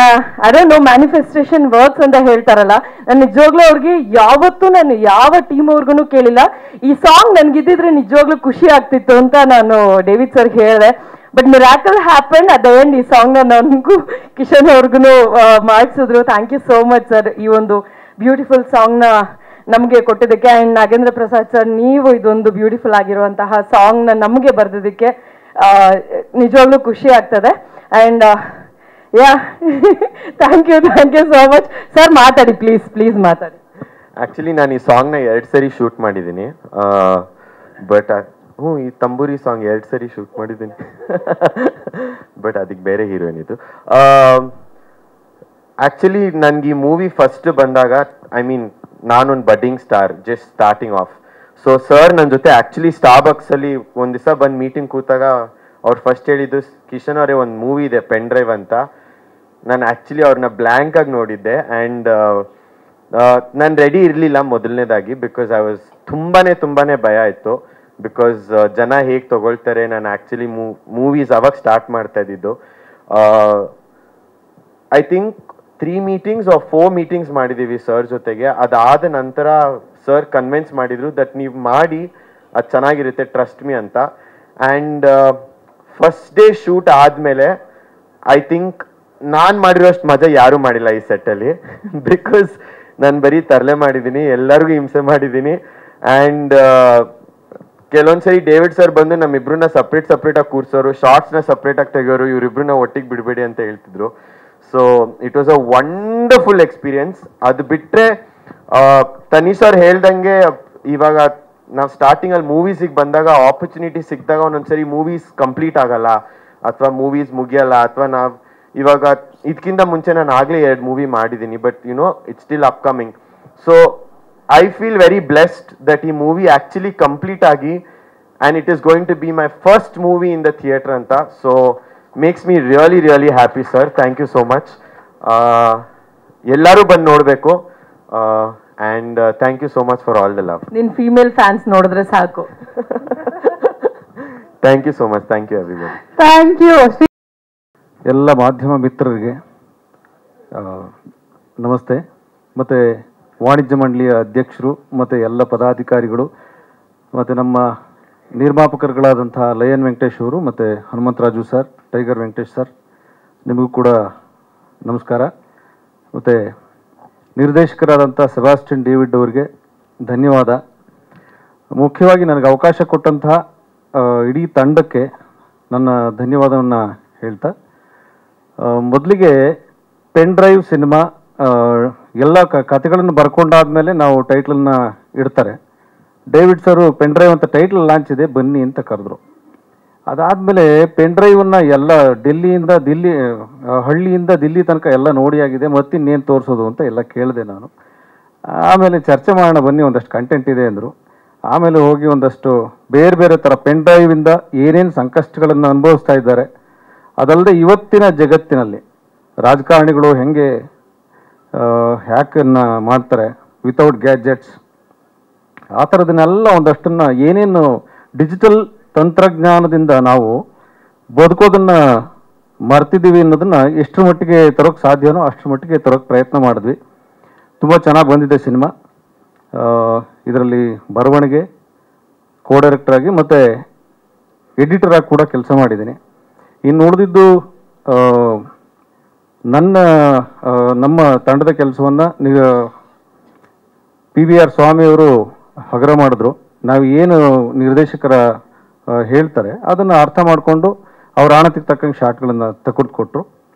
ಅದನ್ನು ಮ್ಯಾನಿಫೆಸ್ಟೇಷನ್ ವರ್ಕ್ಸ್ ಅಂತ ಹೇಳ್ತಾರಲ್ಲ, ನಾನು ನಿಜವಾಗ್ಲೂ ಅವ್ರಿಗೆ ಯಾವತ್ತೂ ನಾನು ಯಾವ ಟೀಮ್ ಅವ್ರಿಗೂ ಕೇಳಿಲ್ಲ, ಈ ಸಾಂಗ್ ನನ್ಗಿದ್ದಿದ್ರೆ ನಿಜವಾಗ್ಲೂ ಖುಷಿ ಆಗ್ತಿತ್ತು ಅಂತ ನಾನು ಡೇವಿಡ್ ಸರ್ ಹೇಳಿದೆ. But miracle happen at the end. ಈ ಸಾಂಗ್ ನ ನನಗೂ ಕಿಶನ್ ಅವ್ರಿಗೂ ಮಾಡಿಸಿದ್ರು. Thank you so much sir, ಈ ಒಂದು ಬ್ಯೂಟಿಫುಲ್ ಸಾಂಗ್ ನ ನಮಗೆ ಕೊಟ್ಟಿದ್ದಕ್ಕೆ. ಅಂಡ್ ನಾಗೇಂದ್ರ ಪ್ರಸಾದ್ ಸರ್, ನೀವು ಇದೊಂದು ಬ್ಯೂಟಿಫುಲ್ ಆಗಿರುವಂತಹ ಸಾಂಗ್ ನ ನಮಗೆ ಬರ್ದಿದ್ದಕ್ಕೆ ನಿಜವಾಗ್ಲೂ ಖುಷಿ ಆಗ್ತದೆ. And yeah, thank you so much sir. ಮಾತಾಡಿ, ಪ್ಲೀಸ್ ಮಾತಾಡಿ. ಆಕ್ಚುಲಿ ನಾನು ಈ ಸಾಂಗ್ ನ 2 ಸರಿ ಶೂಟ್ ಮಾಡಿದ್ದೀನಿ. ಬಟ್ ಈ ತಂಬೂರಿ ಸಾಂಗ್ 2 ಸರಿ ಶೂಟ್ ಮಾಡಿದ್ದೀನಿ. ಬಟ್ ಅದಕ್ಕೆ ಬೇರೆ ಹೀರೋಯಿನ್ ಇದು. ಆಕ್ಚುಲಿ ನನ್ಗೆ ಈ ಮೂವಿ ಫಸ್ಟ್ ಬಂದಾಗ, ಐ ಮೀನ್ ನಾನೊಂದು budding star, just starting of. So sir ನನ್ನ ಜೊತೆ ಆಕ್ಚುಲಿ ಸ್ಟಾರ್ಬಕ್ಸ್ ಅಲ್ಲಿ ಒಂದ್ ದಿವಸ ಬಂದು ಮೀಟಿಂಗ್ ಕೂತಾಗ ಅವ್ರು ಫಸ್ಟ್ ಹೇಳಿದ್ದು, ಕಿಶನ್ ಅವರೇ ಒಂದು ಮೂವಿ ಇದೆ ಪೆನ್ ಡ್ರೈವ್ ಅಂತ. ನಾನು ಆಕ್ಚುಲಿ ಅವ್ರನ್ನ ಬ್ಲ್ಯಾಂಕ್ ಆಗಿ ನೋಡಿದ್ದೆ. ಆ್ಯಂಡ್ ನಾನು ರೆಡಿ ಇರಲಿಲ್ಲ ಮೊದಲನೇದಾಗಿ, ಬಿಕಾಸ್ ಐ ವಾಸ್ ತುಂಬಾನೇ ಭಯ ಇತ್ತು. ಬಿಕಾಸ್ ಜನ ಹೇಗೆ ತಗೊಳ್ತಾರೆ. ನಾನು ಆಕ್ಚುಲಿ ಮೂವೀಸ್ ಅವಾಗ ಸ್ಟಾರ್ಟ್ ಮಾಡ್ತಾ ಇದ್ದಿದ್ದು. I think 3 meetings or 4 meetings ಮಾಡಿದ್ದೀವಿ ಸರ್ ಜೊತೆಗೆ. ಅದಾದ ನಂತರ ಸರ್ ಕನ್ವಿನ್ಸ್ ಮಾಡಿದ್ರು ದಟ್ ನೀವು ಮಾಡಿ ಅದು ಚೆನ್ನಾಗಿರುತ್ತೆ ಟ್ರಸ್ಟ್ ಮೀ ಅಂತ. ಆ್ಯಂಡ್ ಫಸ್ಟ್ ಡೇ ಶೂಟ್ ಆದಮೇಲೆ ಐ ಥಿಂಕ್ ನಾನು ಮಾಡಿರೋಷ್ಟು ಮಜಾ ಯಾರೂ ಮಾಡಿಲ್ಲ ಈ ಸೆಟ್ಟಲ್ಲಿ. ಬಿಕಾಸ್ ನಾನು ಬರೀ ತರಲೆ ಮಾಡಿದ್ದೀನಿ, ಎಲ್ಲರಿಗೂ ಹಿಂಸೆ ಮಾಡಿದ್ದೀನಿ. ಆ್ಯಂಡ್ ಕೆಲವೊಂದ್ಸರಿ ಡೇವಿಡ್ ಸರ್ ಬಂದು ನಮ್ಮಿಬ್ರನ್ನ ಸಪ್ರೇಟಾಗಿ ಕೂರ್ಸೋರು, ಶಾರ್ಟ್ಸ್ನ ಸಪ್ರೇಟಾಗಿ ತೆಗೆಯೋರು, ಇವರಿಬ್ರನ್ನ ಒಟ್ಟಿಗೆ ಬಿಡಬೇಡಿ ಅಂತ ಹೇಳ್ತಿದ್ರು. So it was a wonderful experience. ಅದು ಬಿಟ್ಟರೆ ತನೀಶ್ ಸರ್ ಹೇಳ್ದಂಗೆ ಇವಾಗ ನಾವು ಸ್ಟಾರ್ಟಿಂಗಲ್ಲಿ ಮೂವೀಸಿಗೆ ಬಂದಾಗ ಆಪರ್ಚುನಿಟಿ ಸಿಕ್ಕಿದಾಗ ಒಂದೊಂದ್ಸರಿ ಮೂವೀಸ್ ಕಂಪ್ಲೀಟ್ ಆಗಲ್ಲ ಅಥವಾ ಮೂವೀಸ್ ಮುಗಿಯಲ್ಲ, ಅಥವಾ ನಾವು ಇವಾಗ ಇದಕ್ಕಿಂತ ಮುಂಚೆ ನಾನು ಆಗಲೇ 2 ಮೂವಿ ಮಾಡಿದ್ದೀನಿ, but it's still upcoming. So I feel very blessed that ಈ ಮೂವಿ ಆ್ಯಕ್ಚುಲಿ ಕಂಪ್ಲೀಟ್ ಆಗಿ and it is going to be my first movie in the theatre ಅಂತ. So makes me really happy sir. Thank you so much. ಎಲ್ಲರೂ ಬಂದು ನೋಡಬೇಕು. And thank you so much for all the love. ನಿನ್ನ female fans ನೋಡಿದ್ರೆ ಸಾಕು. Thank you so much. Thank you everybody. Thank you. ಎಲ್ಲ ಮಾಧ್ಯಮ ಮಿತ್ರರಿಗೆ ನಮಸ್ತೆ. ಮತ್ತು ವಾಣಿಜ್ಯ ಮಂಡಳಿಯ ಅಧ್ಯಕ್ಷರು ಮತ್ತು ಎಲ್ಲ ಪದಾಧಿಕಾರಿಗಳು ಮತ್ತು ನಮ್ಮ ನಿರ್ಮಾಪಕರುಗಳಾದಂತಹ ಲಯನ್ ವೆಂಕಟೇಶ್ ಅವರು ಮತ್ತು Hanumantharaju sir, tiger Venkatesh sir, ನಿಮಗೂ ಕೂಡ ನಮಸ್ಕಾರ. ಮತ್ತು ನಿರ್ದೇಶಕರಾದಂಥ ಸೆಬಾಸ್ಟಿಯನ್ ಡೇವಿಡ್ ಅವರಿಗೆ ಧನ್ಯವಾದ. ಮುಖ್ಯವಾಗಿ ನನಗೆ ಅವಕಾಶ ಕೊಟ್ಟಂತಹ ಇಡೀ ತಂಡಕ್ಕೆ ನನ್ನ ಧನ್ಯವಾದವನ್ನು ಹೇಳ್ತಾ, ಮೊದಲಿಗೆ ಪೆನ್ ಡ್ರೈವ್ ಸಿನಿಮಾ ಎಲ್ಲ ಕಥೆಗಳನ್ನು ಬರ್ಕೊಂಡಾದ್ಮೇಲೆ ನಾವು ಟೈಟ್ಲನ್ನು ಇಡ್ತಾರೆ. ಡೇವಿಡ್ ಸರು ಪೆನ್ ಡ್ರೈವ್ ಅಂತ ಟೈಟ್ಲ್ ಲಾಂಚ್ ಇದೆ ಬನ್ನಿ ಅಂತ ಕರೆದ್ರು. ಅದಾದಮೇಲೆ ಪೆನ್ ಡ್ರೈವನ್ನು ಎಲ್ಲ ಹಳ್ಳಿಯಿಂದ ದಿಲ್ಲಿ ತನಕ ಎಲ್ಲ ನೋಡಿ ಆಗಿದೆ, ಮತ್ತಿನ್ನೇನು ತೋರಿಸೋದು ಅಂತ ಎಲ್ಲ ಕೇಳಿದೆ ನಾನು. ಆಮೇಲೆ ಚರ್ಚೆ ಮಾಡೋಣ ಬನ್ನಿ, ಒಂದಷ್ಟು ಕಂಟೆಂಟ್ ಇದೆ ಅಂದರು. ಆಮೇಲೆ ಹೋಗಿ ಒಂದಷ್ಟು ಬೇರೆ ಬೇರೆ ಥರ ಪೆನ್ ಡ್ರೈವಿಂದ ಏನೇನು ಸಂಕಷ್ಟಗಳನ್ನು ಅನುಭವಿಸ್ತಾ ಇದ್ದಾರೆ, ಅದಲ್ಲದೆ ಇವತ್ತಿನ ಜಗತ್ತಿನಲ್ಲಿ ರಾಜಕಾರಣಿಗಳು ಹೆಂಗೆ ಹ್ಯಾಕನ್ನು ಮಾಡ್ತಾರೆ ವಿತೌಟ್ ಗ್ಯಾಜೆಟ್ಸ್, ಆ ಥರದನ್ನೆಲ್ಲ ಒಂದಷ್ಟನ್ನು ಏನೇನು ಡಿಜಿಟಲ್ ತಂತ್ರಜ್ಞಾನದಿಂದ ನಾವು ಬದುಕೋದನ್ನು ಮರ್ತಿದ್ದೀವಿ ಅನ್ನೋದನ್ನು ಎಷ್ಟರ ಮಟ್ಟಿಗೆ ತರೋಕ್ಕೆ ಸಾಧ್ಯನೋ ಅಷ್ಟರ ಮಟ್ಟಿಗೆ ತರೋಕ್ಕೆ ಪ್ರಯತ್ನ ಮಾಡಿದ್ವಿ. ತುಂಬ ಚೆನ್ನಾಗಿ ಬಂದಿದೆ ಸಿನಿಮಾ. ಇದರಲ್ಲಿ ಬರವಣಿಗೆ, ಕೋ ಡೈರೆಕ್ಟರಾಗಿ ಮತ್ತು ಎಡಿಟರಾಗಿ ಕೂಡ ಕೆಲಸ ಮಾಡಿದ್ದೀನಿ. ಇನ್ನು ಉಳಿದಿದ್ದು ನಮ್ಮ ತಂಡದ ಕೆಲಸವನ್ನು PVR ಸ್ವಾಮಿಯವರು ಹಗರ ಮಾಡಿದ್ರು. ನಾವು ಏನು ನಿರ್ದೇಶಕರ ಹೇಳ್ತಾರೆ ಅದನ್ನು ಅರ್ಥ ಮಾಡಿಕೊಂಡು ಅವ್ರ ಆಣತಿಗೆ ತಕ್ಕಂಗೆ ಶಾರ್ಟ್ಗಳನ್ನು ಕೊಟ್ಟರು.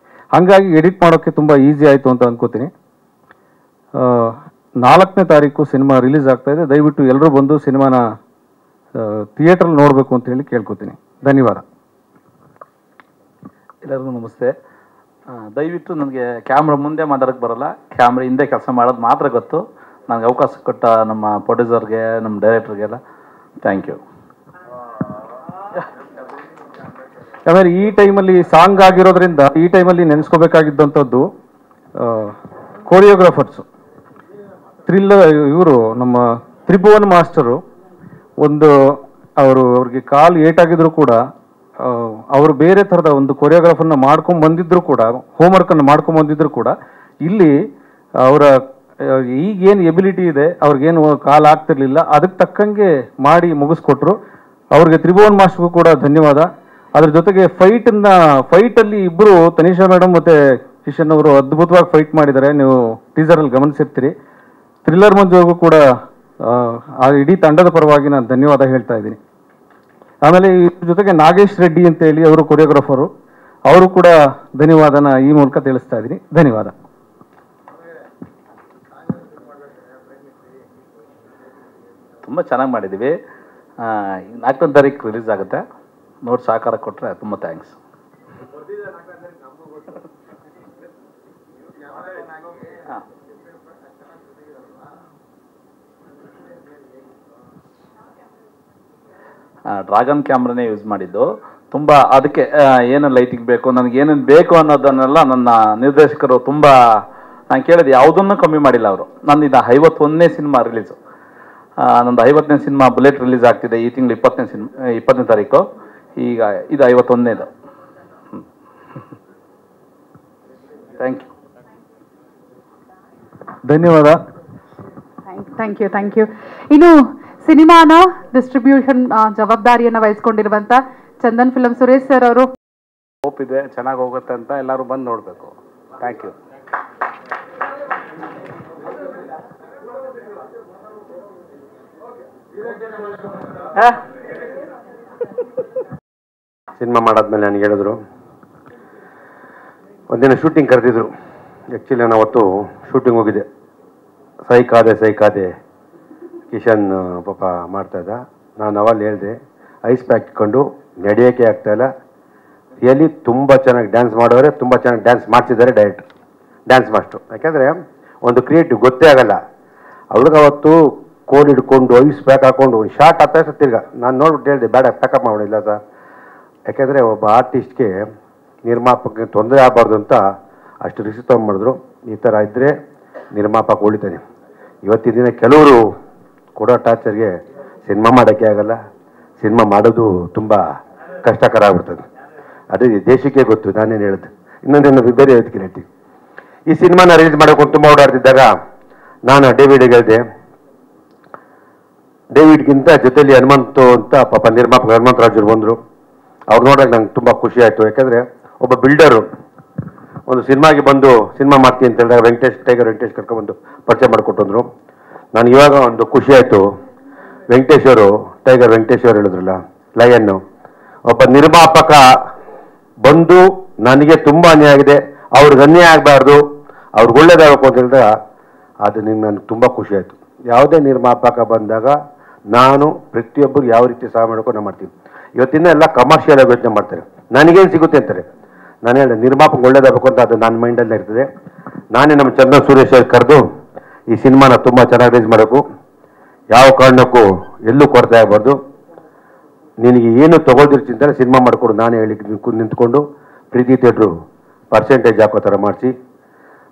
ಹಾಗಾಗಿ ಎಡಿಟ್ ಮಾಡೋಕ್ಕೆ ತುಂಬ ಈಸಿ ಆಯಿತು ಅಂತ ಅಂದ್ಕೋತೀನಿ. 4ನೇ ತಾರೀಕು ಸಿನಿಮಾ ರಿಲೀಸ್ ಆಗ್ತಾಯಿದೆ. ದಯವಿಟ್ಟು ಎಲ್ಲರೂ ಬಂದು ಸಿನಿಮಾನ ಥಿಯೇಟ್ರಲ್ಲಿ ನೋಡಬೇಕು ಅಂತ ಹೇಳಿ ಕೇಳ್ಕೊತೀನಿ. ಧನ್ಯವಾದ. ಎಲ್ಲರಿಗೂ ನಮಸ್ತೆ. ದಯವಿಟ್ಟು ನನಗೆ ಕ್ಯಾಮ್ರಾ ಮುಂದೆ ಮಾತಾಡೋಕ್ಕೆ ಬರೋಲ್ಲ, ಕ್ಯಾಮ್ರಾ ಹಿಂದೆ ಕೆಲಸ ಮಾಡೋದು ಮಾತ್ರ ಗೊತ್ತು. ನನಗೆ ಅವಕಾಶ ಕೊಟ್ಟ ನಮ್ಮ ಪ್ರೊಡ್ಯೂಸರ್ಗೆ, ನಮ್ಮ ಡೈರೆಕ್ಟರ್ಗೆಲ್ಲ ಥ್ಯಾಂಕ್ ಯು. ಆಮೇಲೆ ಈ ಟೈಮಲ್ಲಿ ಸಾಂಗ್ ಆಗಿರೋದ್ರಿಂದ ಈ ಟೈಮಲ್ಲಿ ನೆನೆಸ್ಕೋಬೇಕಾಗಿದ್ದಂಥದ್ದು ಕೋರಿಯೋಗ್ರಾಫರ್ಸು. ಇವರು ನಮ್ಮ ತ್ರಿಭುವನ್ ಮಾಸ್ಟರು ಅವ್ರಿಗೆ ಕಾಲು ಏಟಾಗಿದ್ರು ಕೂಡ ಅವರು ಬೇರೆ ಥರದ ಒಂದು ಕೊರಿಯೋಗ್ರಾಫರ್ನ ಬಂದಿದ್ರು ಕೂಡ, ಹೋಮ್ವರ್ಕನ್ನು ಬಂದಿದ್ರು ಕೂಡ ಇಲ್ಲಿ ಅವರ ಈಗೇನು ಎಬಿಲಿಟಿ ಇದೆ ಅವ್ರಿಗೇನು ಕಾಲು ಆಗ್ತಿರ್ಲಿಲ್ಲ, ಅದಕ್ಕೆ ತಕ್ಕಂಗೆ ಮಾಡಿ ಮುಗಿಸ್ಕೊಟ್ರು. ಅವ್ರಿಗೆ ತ್ರಿಭುವನ್ ಮಾಸ್ಟರ್ಗೂ ಕೂಡ ಧನ್ಯವಾದ. ಅದ್ರ ಜೊತೆಗೆ ಫೈಟಲ್ಲಿ ಇಬ್ಬರು ತನಿಷಾ ಮೇಡಮ್ ಮತ್ತು ಕಿಶನ್ ಅವರು ಅದ್ಭುತವಾಗಿ ಫೈಟ್ ಮಾಡಿದ್ದಾರೆ, ನೀವು ಟೀಸರಲ್ಲಿ ಗಮನಿಸಿರ್ತೀರಿ. ಥ್ರಿಲ್ಲರ್ ಮಂಜುಗೂ ಕೂಡ ಆ ಇಡೀ ತಂಡದ ಪರವಾಗಿ ನಾನು ಧನ್ಯವಾದ ಹೇಳ್ತಾ ಇದ್ದೀನಿ. ಆಮೇಲೆ ಇದ್ರ ಜೊತೆಗೆ ನಾಗೇಶ್ ರೆಡ್ಡಿ ಅಂತ ಹೇಳಿ ಅವರು ಕೊರಿಯೋಗ್ರಾಫರು, ಅವರು ಕೂಡ ಧನ್ಯವಾದನ ಈ ಮೂಲಕ ತಿಳಿಸ್ತಾ ಇದ್ದೀನಿ. ಧನ್ಯವಾದ. ತುಂಬ ಚೆನ್ನಾಗಿ ಮಾಡಿದ್ದೀವಿ. 4ನೇ ತಾರೀಕು ರಿಲೀಸ್ ಆಗುತ್ತೆ, ನೋಡಿ ಸಹಕಾರ ಕೊಟ್ಟರೆ ತುಂಬ ಥ್ಯಾಂಕ್ಸ್. ಡ್ರ್ಯಾಗನ್ ಕ್ಯಾಮ್ರಾನೇ ಯೂಸ್ ಮಾಡಿದ್ದು. ತುಂಬ ಅದಕ್ಕೆ ಏನು ಲೈಟಿಂಗ್ ಬೇಕು, ನನಗೆ ಏನೇನು ಬೇಕು ಅನ್ನೋದನ್ನೆಲ್ಲ ನನ್ನ ನಿರ್ದೇಶಕರು ತುಂಬ ನಾನು ಕೇಳಿದೆ, ಯಾವುದನ್ನು ಕಮ್ಮಿ ಮಾಡಿಲ್ಲ ಅವರು. ನಂದು ಇದು 51ನೇ ಸಿನಿಮಾ ರಿಲೀಸು. ನಂದು 50ನೇ ಸಿನಿಮಾ ಬುಲೆಟ್ ರಿಲೀಸ್ ಆಗ್ತಿದೆ ಈ ತಿಂಗಳು 20ನೇ ತಾರೀಕು. ಈಗ ಇದು 51ನೇದು. Thank you. ಧನ್ಯವಾದ. Thank you. ಇನ್ನು ಸಿನಿಮಾನ ಡಿಸ್ಟ್ರಿಬ್ಯೂಷನ್ ಜವಾಬ್ದಾರಿಯನ್ನು ವಹಿಸ್ಕೊಂಡಿರುವಂತ ಚಂದನ್ ಫಿಲಂ ಸುರೇಶ್ ಸರ್ ಅವರು. ಹೋಪ್ ಇದೆ ಚೆನ್ನಾಗಿ ಹೋಗುತ್ತೆ ಅಂತ ಎಲ್ಲರೂ ಬಂದು ನೋಡಬೇಕು. Thank you. ಸಿನಿಮಾ ಮಾಡಾದ್ಮೇಲೆ ನನಗೆ ಹೇಳಿದ್ರು, ಒಂದಿನ ಶೂಟಿಂಗ್ ಕರೆದಿದ್ರು. ಆ್ಯಕ್ಚುಲಿ ನಾನು ಅವತ್ತು ಶೂಟಿಂಗ್ ಹೋಗಿದ್ದೆ. ಸೈಕಾದೆ ಕಿಶನ್ ಪಾಪ ಮಾಡ್ತಾಯಿದ್ದ. ನಾನು ಅವಲ್ಲಿ ಹೇಳಿದೆ, ಐಸ್ ಪ್ಯಾಕ್ ಇಟ್ಕೊಂಡು ನಡೆಯೋಕ್ಕೆ ಆಗ್ತಾಯಿಲ್ಲ, ರಿಯಲಿ ತುಂಬ ಚೆನ್ನಾಗಿ ಡ್ಯಾನ್ಸ್ ಮಾಡೋರೆ, ತುಂಬ ಚೆನ್ನಾಗಿ ಡ್ಯಾನ್ಸ್ ಮಾಡ್ತಿದ್ದಾರೆ ಡೈರೆಕ್ಟ್ ಡ್ಯಾನ್ಸ್ ಮಾಸ್ಟ್ರು. ಯಾಕೆಂದರೆ ಒಂದು ಕ್ರಿಯೇಟಿವ್ ಗೊತ್ತೇ ಆಗಲ್ಲ. ಅವ್ರಿಗೆ ಅವತ್ತು ಕೋಲ್ ಹಿಡ್ಕೊಂಡು ಐಸ್ ಪ್ಯಾಕ್ ಹಾಕ್ಕೊಂಡು ಒಂದು ಶಾರ್ಟ್ ಆಗ್ತಾ ತಿರ್ಗ ನಾನು ನೋಡ್ಬಿಟ್ಟು ಹೇಳಿದೆ, ಬೇಡ ಪ್ಯಾಕಪ್ ಮಾಡಿಲ್ಲ ಸರ್. ಯಾಕೆಂದರೆ ಒಬ್ಬ ಆರ್ಟಿಸ್ಟ್ಗೆ ನಿರ್ಮಾಪಕಕ್ಕೆ ತೊಂದರೆ ಆಗಬಾರ್ದು ಅಂತ ಅಷ್ಟು ರಿಸ್ಕ್ ತೊಗೊಂಡ್ಬಿಡಿದ್ರು. ಈ ಥರ ಇದ್ದರೆ ನಿರ್ಮಾಪಕ ಉಳಿತಾನೆ. ಇವತ್ತಿನ ದಿನ ಕೆಲವರು ಕೊಡೋ ಟಾರ್ಚರ್ಗೆ ಸಿನಿಮಾ ಮಾಡೋಕ್ಕೆ ಆಗಲ್ಲ. ಸಿನಿಮಾ ಮಾಡೋದು ತುಂಬ ಕಷ್ಟಕರ ಆಗ್ಬಿಡ್ತದೆ. ಅದೇ ದೇಶಕ್ಕೆ ಗೊತ್ತು, ನಾನೇನು ಹೇಳಿದೆ. ಇನ್ನೊಂದೇನು ಬೇರೆ ಹೇಳ್ತೀನಿ ಹೇಳ್ತೀವಿ. ಈ ಸಿನಿಮಾನ ರಿಲೀಸ್ ಮಾಡೋಕೆ ತುಂಬ ಓಡಾಡ್ತಿದ್ದಾಗ ನಾನು ಡೇವಿಡ್ಗೆ ಹೇಳಿದೆ, ಡೇವಿಡ್ಗಿಂತ ಜೊತೆಲಿ ಹನುಮಂತು ಅಂತ ಪಾಪ ನಿರ್ಮಾಪಕ ಹನುಮಂತರಾಜರು ಬಂದರು. ಅವ್ರು ನೋಡೋಕೆ ನಂಗೆ ತುಂಬ ಖುಷಿ ಆಯಿತು. ಯಾಕೆಂದರೆ ಒಬ್ಬ ಬಿಲ್ಡರು ಒಂದು ಸಿನಿಮಾಗೆ ಬಂದು ಸಿನಿಮಾ ಮಾಡ್ತೀನಿ ಅಂತ ಹೇಳಿದಾಗ ಟೈಗರ್ ವೆಂಕಟೇಶ್ ಕರ್ಕೊಂಡ್ಬಂದು ಪರಿಚಯ ಮಾಡಿಕೊಟ್ಟಂದ್ರು. ನನಗೆ ಇವಾಗ ಒಂದು ಖುಷಿ ಆಯಿತು. ಟೈಗರ್ ವೆಂಕಟೇಶ್ ಅವರು ಹೇಳಿದ್ರಲ್ಲ, ಲಯನ್ನು ಒಬ್ಬ ನಿರ್ಮಾಪಕ ಬಂದು ನನಗೆ ತುಂಬ ಅನ್ಯಾಯ ಆಗಿದೆ, ಅವ್ರಿಗೆ ಅನ್ಯಾಯ ಆಗಬಾರ್ದು, ಅವ್ರಿಗೆ ಒಳ್ಳೇದಾಗಬೇಕು ಅಂತ ಹೇಳಿದಾಗ ಅದು ನನಗೆ ತುಂಬ ಖುಷಿ ಆಯಿತು. ಯಾವುದೇ ನಿರ್ಮಾಪಕ ಬಂದಾಗ ನಾನು ಪ್ರತಿಯೊಬ್ಬರು ಯಾವ ರೀತಿ ಸಹಾಯ ಮಾಡ್ಕೊಂಡು ನಾನು ಮಾಡ್ತೀನಿ. ಇವತ್ತಿನ ಎಲ್ಲ ಕಮರ್ಷಿಯಲ್ ಆಗಿ ಯೋಚನೆ ಮಾಡ್ತಾರೆ, ನನಗೇನು ಸಿಗುತ್ತೆ ಅಂತಾರೆ. ನಾನು ಹೇಳಿದೆ, ನಿರ್ಮಾಪಕ ಒಳ್ಳೇದಾಗಬೇಕು ಅಂತ ಅದು ನನ್ನ ಮೈಂಡಲ್ಲೇ ಇರ್ತದೆ. ನಾನೇ ನಮ್ಮ ಚಂದನ್ ಸುರೇಶ್ ಕರೆದು ಈ ಸಿನಿಮಾನ ತುಂಬ ಚೆನ್ನಾಗಿ ರಿಲೀಸ್ ಮಾಡಬೇಕು, ಯಾವ ಕಾರಣಕ್ಕೂ ಎಲ್ಲೂ ಕೊರತೆ ಆಗಬಾರ್ದು, ನಿನಗೆ ಏನು ತೊಗೊಳ್ದಿರೋ ಚಿಂತನೆ ಸಿನಿಮಾ ಮಾಡಿಕೊಡು, ನಾನೇ ಹೇಳಿ ನಿಂತ್ಕೊಂಡು ಪ್ರೀತಿ ಥಿಯೇಟ್ರು ಪರ್ಸೆಂಟೇಜ್ ಹಾಕೋ ಥರ ಮಾಡಿಸಿ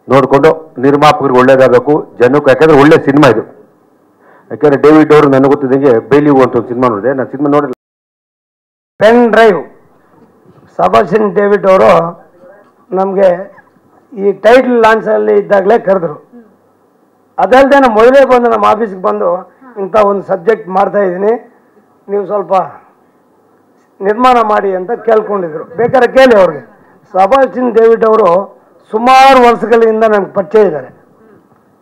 ನೋಡಿಕೊಂಡು ನಿರ್ಮಾಪಕರಿಗೆ ಒಳ್ಳೇದಾಗಬೇಕು ಜನಕ್ಕೆ. ಯಾಕೆಂದರೆ ಒಳ್ಳೆ ಸಿನಿಮಾ ಇದು. ಯಾಕೆಂದರೆ ಡೇವಿಡ್ ಅವರು ನನಗೆ ಗೊತ್ತಿದ್ದಂಗೆ ಬೇಲಿವು ಅಂತ ಒಂದು ಸಿನಿಮಾ ನೋಡಿದೆ. ನಾನು ಸಿನಿಮಾ ನೋಡಿಲ್ಲ. ಪೆನ್ ಡ್ರೈವ್ ಸಬಾಸ್ಟಿನ್ ಡೇವಿಡ್ ಅವರು ನಮಗೆ ಈ ಟೈಟಲ್ ಲಾಂಚಲ್ಲಿ ಇದ್ದಾಗಲೇ ಕರೆದ್ರು. ಅದಲ್ಲದೆ ನಾನು ಮೊದಲೇ ಬಂದು ನಮ್ಮ ಆಫೀಸ್ಗೆ ಬಂದು ಇಂಥ ಒಂದು ಸಬ್ಜೆಕ್ಟ್ ಮಾಡ್ತಾ ಇದ್ದೀನಿ, ನೀವು ಸ್ವಲ್ಪ ನಿರ್ಮಾಣ ಮಾಡಿ ಅಂತ ಕೇಳ್ಕೊಂಡಿದ್ರು. ಬೇಕಾದ್ರೆ ಕೇಳಿ ಅವ್ರಿಗೆ. ಸಬಾಸ್ಟಿನ್ ಡೇವಿಡ್ ಅವರು ಸುಮಾರು ವರ್ಷಗಳಿಂದ ನನಗೆ ಪರಿಚಯ ಇದ್ದಾರೆ.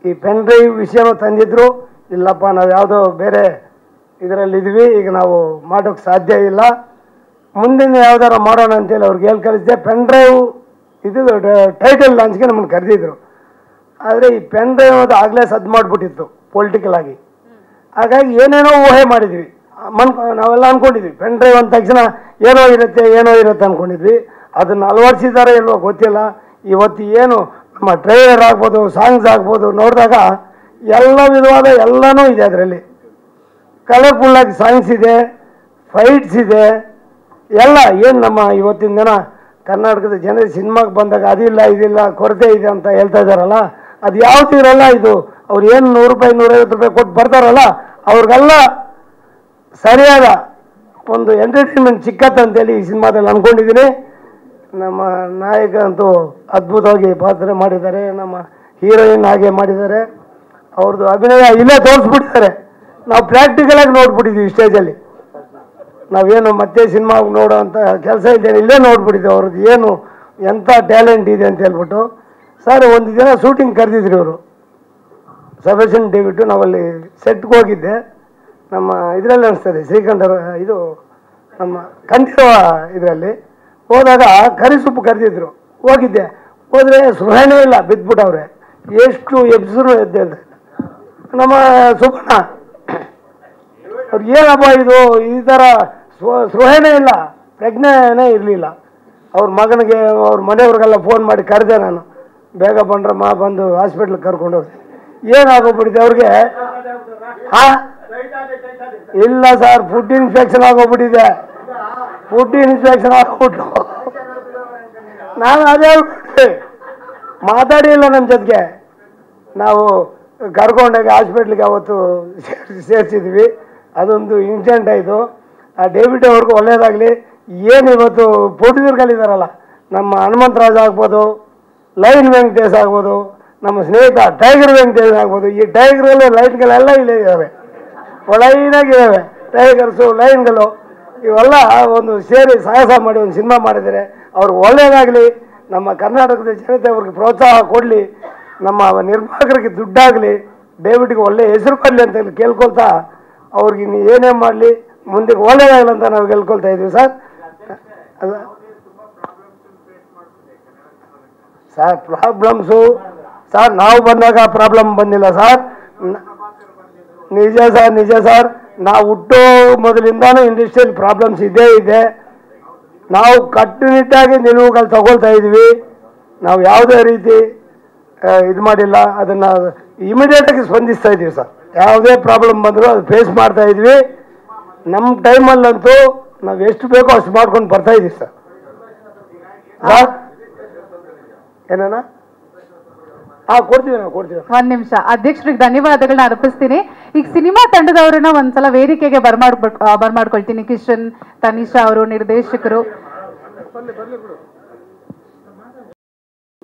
ಈ ಪೆನ್ ಡ್ರೈವ್ ವಿಷಯನೂ ತಂದಿದ್ರು. ಇಲ್ಲಪ್ಪ ನಾವು ಯಾವುದೋ ಬೇರೆ ಇದರಲ್ಲಿದ್ವಿ, ಈಗ ನಾವು ಮಾಡೋಕ್ಕೆ ಸಾಧ್ಯ ಇಲ್ಲ, ಮುಂದಿನ ಯಾವ್ದಾರ ಮಾಡೋಣ ಅಂತೇಳಿ ಅವ್ರಿಗೆ ಹೇಳಿ ಕಳಿಸಿದೆ. ಪೆನ್ ಡ್ರೈವ್ ಇದು ಟೈಟಲ್ ಲಾಂಚ್ಗೆ ನಮ್ಮನ್ನು ಕರೆದಿದ್ರು. ಆದರೆ ಈ ಪೆನ್ ಡ್ರೈವ್ ಅದು ಆಗಲೇ ಸದ್ದು ಮಾಡಿಬಿಟ್ಟಿತ್ತು ಪೊಲಿಟಿಕಲ್ ಆಗಿ. ಹಾಗಾಗಿ ಏನೇನೋ ಊಹೆ ಮಾಡಿದ್ವಿ, ನಾವೆಲ್ಲ ಅಂದ್ಕೊಂಡಿದ್ವಿ ಪೆನ್ ಡ್ರೈವ್ ಅಂದ ತಕ್ಷಣ ಏನೋ ಇರುತ್ತೆ ಅಂದ್ಕೊಂಡಿದ್ವಿ. ಅದನ್ನು ಅಳವಡಿಸಿದ್ದಾರೆ ಇಲ್ವೋ ಗೊತ್ತಿಲ್ಲ. ಇವತ್ತು ಏನು ನಮ್ಮ ಟ್ರೈಲರ್ ಆಗ್ಬೋದು, ಸಾಂಗ್ಸ್ ಆಗ್ಬೋದು ನೋಡಿದಾಗ ಎಲ್ಲ ವಿಧವಾದ ಎಲ್ಲನೂ ಇದೆ ಅದರಲ್ಲಿ. ಕಲರ್ಫುಲ್ಲಾಗಿ ಸಾಂಗ್ಸ್ ಇದೆ, ಫೈಟ್ಸ್ ಇದೆ, ಎಲ್ಲ ಏನು ನಮ್ಮ ಇವತ್ತಿನ ದಿನ ಕರ್ನಾಟಕದ ಜನರಿಗೆ ಸಿನಿಮಾಗೆ ಬಂದಾಗ ಅದಿಲ್ಲ ಇದಿಲ್ಲ ಕೊರತೆ ಇದೆ ಅಂತ ಹೇಳ್ತಾ ಇದ್ದಾರಲ್ಲ, ಅದು ಯಾವುದು ಇರಲ್ಲ. ಇದು ಅವ್ರು ಏನು 100 ರೂಪಾಯಿ 150 ರೂಪಾಯಿ ಕೊಟ್ಟು ಬರ್ತಾರಲ್ಲ, ಅವ್ರಿಗೆಲ್ಲ ಸರಿಯಾದ ಒಂದು ಎಂಟರ್ಟೈನ್ಮೆಂಟ್ ಸಿಕ್ಕತ್ತಂತೇಳಿ ಈ ಸಿನಿಮಾದಲ್ಲಿ ಅಂದ್ಕೊಂಡಿದ್ದೀನಿ. ನಮ್ಮ ನಾಯಕ ಅಂತೂ ಅದ್ಭುತವಾಗಿ ಪಾತ್ರ ಮಾಡಿದ್ದಾರೆ, ನಮ್ಮ ಹೀರೋಯಿನ್ ಹಾಗೆ ಮಾಡಿದ್ದಾರೆ. ಅವ್ರದ್ದು ಅಭಿನಯ ಇಲ್ಲೇ ತೋರಿಸ್ಬಿಟ್ಟಿದ್ದಾರೆ. ನಾವು ಪ್ರಾಕ್ಟಿಕಲಾಗಿ ನೋಡ್ಬಿಟ್ಟಿದ್ದೀವಿ ಸ್ಟೇಜಲ್ಲಿ. ನಾವೇನು ಮತ್ತೆ ಸಿನಿಮಾ ನೋಡೋ ಅಂತ ಕೆಲಸ ಇದ್ದೇನೆ, ಇಲ್ಲೇ ನೋಡ್ಬಿಟ್ಟಿದ್ದೇವೆ ಅವ್ರದ್ದು ಏನು ಎಂಥ ಟ್ಯಾಲೆಂಟ್ ಇದೆ ಅಂತ ಹೇಳ್ಬಿಟ್ಟು. ಸರ್ ಒಂದು ದಿನ ಶೂಟಿಂಗ್ ಕರೆದಿದ್ರು ಇವರು ಸಬಾಸ್ಟಿನ್ ಡೇವಿಡ್. ನಾವಲ್ಲಿ ಸೆಟ್ಗೆ ಹೋಗಿದ್ದೆ, ನಮ್ಮ ಇದರಲ್ಲಿ ಅನಿಸ್ತದೆ ಶ್ರೀಕಂಠರ ಇದು ನಮ್ಮ ಕಂಠೀರವ ಇದರಲ್ಲಿ ಹೋದಾಗ ಕರಿಸೊಪ್ಪು ಕರೆದಿದ್ರು. ಹೋಗಿದ್ದೆ, ಹೋದರೆ ಸುಹೇನೇ ಇಲ್ಲ, ಬಿದ್ದುಬಿಟ್ಟವ್ರೆ. ಎಷ್ಟು ಎಬ್ಸಿದ್ರು ಎದ್ದೇಳ್ದೆ. ನಮ್ಮ ಸುಬ್ಬಣ್ಣ ಅವ್ರು ಏನಪ್ಪ ಇದು ಈ ಥರ ಸ್ಪೃಹೇನೇ ಇಲ್ಲ, ಪ್ರಜ್ಞೆನೇ ಇರಲಿಲ್ಲ. ಅವ್ರ ಮಗನಿಗೆ ಅವ್ರ ಮನೆಯವ್ರಿಗೆಲ್ಲ ಫೋನ್ ಮಾಡಿ ಕರೆದೆ ನಾನು, ಬೇಗ ಬಂದ್ರಮ್ಮ ಬಂದು ಹಾಸ್ಪಿಟ್ಲಿಗೆ ಕರ್ಕೊಂಡು ಹೋಗಿ. ಏನಾಗೋಗ್ಬಿಟ್ಟಿದೆ ಅವ್ರಿಗೆ? ಹಾಂ ಇಲ್ಲ ಸರ್, ಫುಡ್ ಇನ್ಫೆಕ್ಷನ್ ಆಗೋಗ್ಬಿಟ್ಟಿದೆ. ಫುಡ್ ಇನ್ಫೆಕ್ಷನ್ ಆಗೋಗ್ಬಿಟ್ಟು ನಾನು ಅದೇ ಮಾತಾಡಿಲ್ಲ ನಮ್ಮ ಜೊತೆಗೆ. ನಾವು ಕರ್ಕೊಂಡೋಗಿ ಹಾಸ್ಪಿಟ್ಲಿಗೆ ಅವತ್ತು ಸೇರಿಸಿದ್ವಿ. ಅದೊಂದು ಇನ್ಸಿಡೆಂಟ್ ಆಯಿತು. ಆ ಡೇವಿಡ್ ಅವ್ರಿಗೂ ಒಳ್ಳೆಯದಾಗಲಿ. ಏನು ಇವತ್ತು ಪ್ರೊಡ್ಯೂಸರ್ಗಳಿದ್ದಾರಲ್ಲ, ನಮ್ಮ ಹನುಮಂತರಾಜ್ ಆಗ್ಬೋದು, ಲಯನ್ ವೆಂಕಟೇಶ್ ಆಗ್ಬೋದು, ನಮ್ಮ ಸ್ನೇಹಿತ ಟೈಗರ್ ವೆಂಕಟೇಶ್ ಆಗ್ಬೋದು. ಈ ಟೈಗರಲ್ಲಿ ಲೈನ್ಗಳೆಲ್ಲ ಇಲ್ಲೇ ಇದ್ದಾವೆ, ಲೈನಾಗಿದ್ದಾವೆ ಟೈಗರ್ಸು ಲೈನ್ಗಳು ಇವೆಲ್ಲ ಒಂದು ಸೇರಿ ಸಾಹಸ ಮಾಡಿ ಒಂದು ಸಿನಿಮಾ ಮಾಡಿದರೆ ಅವ್ರಿಗೆ ಒಳ್ಳೆಯದಾಗಲಿ, ನಮ್ಮ ಕರ್ನಾಟಕದ ಜನತೆ ಅವ್ರಿಗೆ ಪ್ರೋತ್ಸಾಹ ಕೊಡಲಿ, ನಮ್ಮ ನಿರ್ಮಾಪಕರಿಗೆ ದುಡ್ಡಾಗಲಿ, ಡೇವಿಡ್ಗೆ ಒಳ್ಳೆ ಹೆಸರು ಬರಲಿ ಅಂತ ಕೇಳ್ಕೊಳ್ತಾ ಅವ್ರಿಗೆ ಇನ್ನು ಏನೇ ಮಾಡಲಿ ಮುಂದೆ ಒಳ್ಳೆಯದಾಗಲಿ ಅಂತ ನಾವು ಕೇಳ್ಕೊಳ್ತಾ ಇದ್ದೀವಿ ಸರ್. ಅಲ್ಲ ಸರ್ ಪ್ರಾಬ್ಲಮ್ಸು ಸರ್ ನಾವು ಬಂದಾಗ ಪ್ರಾಬ್ಲಮ್ ಬಂದಿಲ್ಲ ಸರ್. ನಿಜ ಸರ್ ನಾವು ಹುಟ್ಟೋ ಮೊದಲಿಂದಾನು ಇಂಡಸ್ಟ್ರಿಯಲ್ ಪ್ರಾಬ್ಲಮ್ಸ್ ಇದ್ದೇ ಇದೆ. ನಾವು ಕಟ್ಟುನಿಟ್ಟಾಗಿ ನಿಲುವುಗಳು ತಗೊಳ್ತಾ ಇದ್ವಿ, ನಾವು ಯಾವುದೇ ರೀತಿ ಇದು ಮಾಡಿಲ್ಲ, ಅದನ್ನು ಇಮಿಡಿಯೇಟಾಗಿ ಸ್ಪಂದಿಸ್ತಾ ಇದ್ದೀವಿ ಸರ್. ಯಾವುದೇ ಪ್ರಾಬ್ಲಮ್ ಬಂದರೂ ಅದು ಫೇಸ್ ಮಾಡ್ತಾ ಇದ್ವಿ. ನಮ್ಮ ಟೈಮಲ್ಲಂತೂ ನಾವು ಎಷ್ಟು ಬೇಕೋ ಅಷ್ಟು ಮಾಡ್ಕೊಂಡು ಬರ್ತಾ ಇದ್ದೀವಿ ಸರ್. ಏನಣ್ಣ? ಕೊಡ್ತೀವಿ ನಾವು ಕೊಡ್ತೀವಿ. ಒಂದ್ ನಿಮಿಷ, ಅಧ್ಯಕ್ಷರಿಗೆ ಧನ್ಯವಾದಗಳನ್ನ ಅರ್ಪಿಸ್ತೀನಿ. ಈಗ ಸಿನಿಮಾ ತಂಡದವರನ್ನ ಒಂದ್ಸಲ ವೇದಿಕೆಗೆ ಬರ್ಮಾಡ್ಕೊಳ್ತೀನಿ. ಕಿಶನ್, ತನಿಷಾ ಅವರು ನಿರ್ದೇಶಕರು.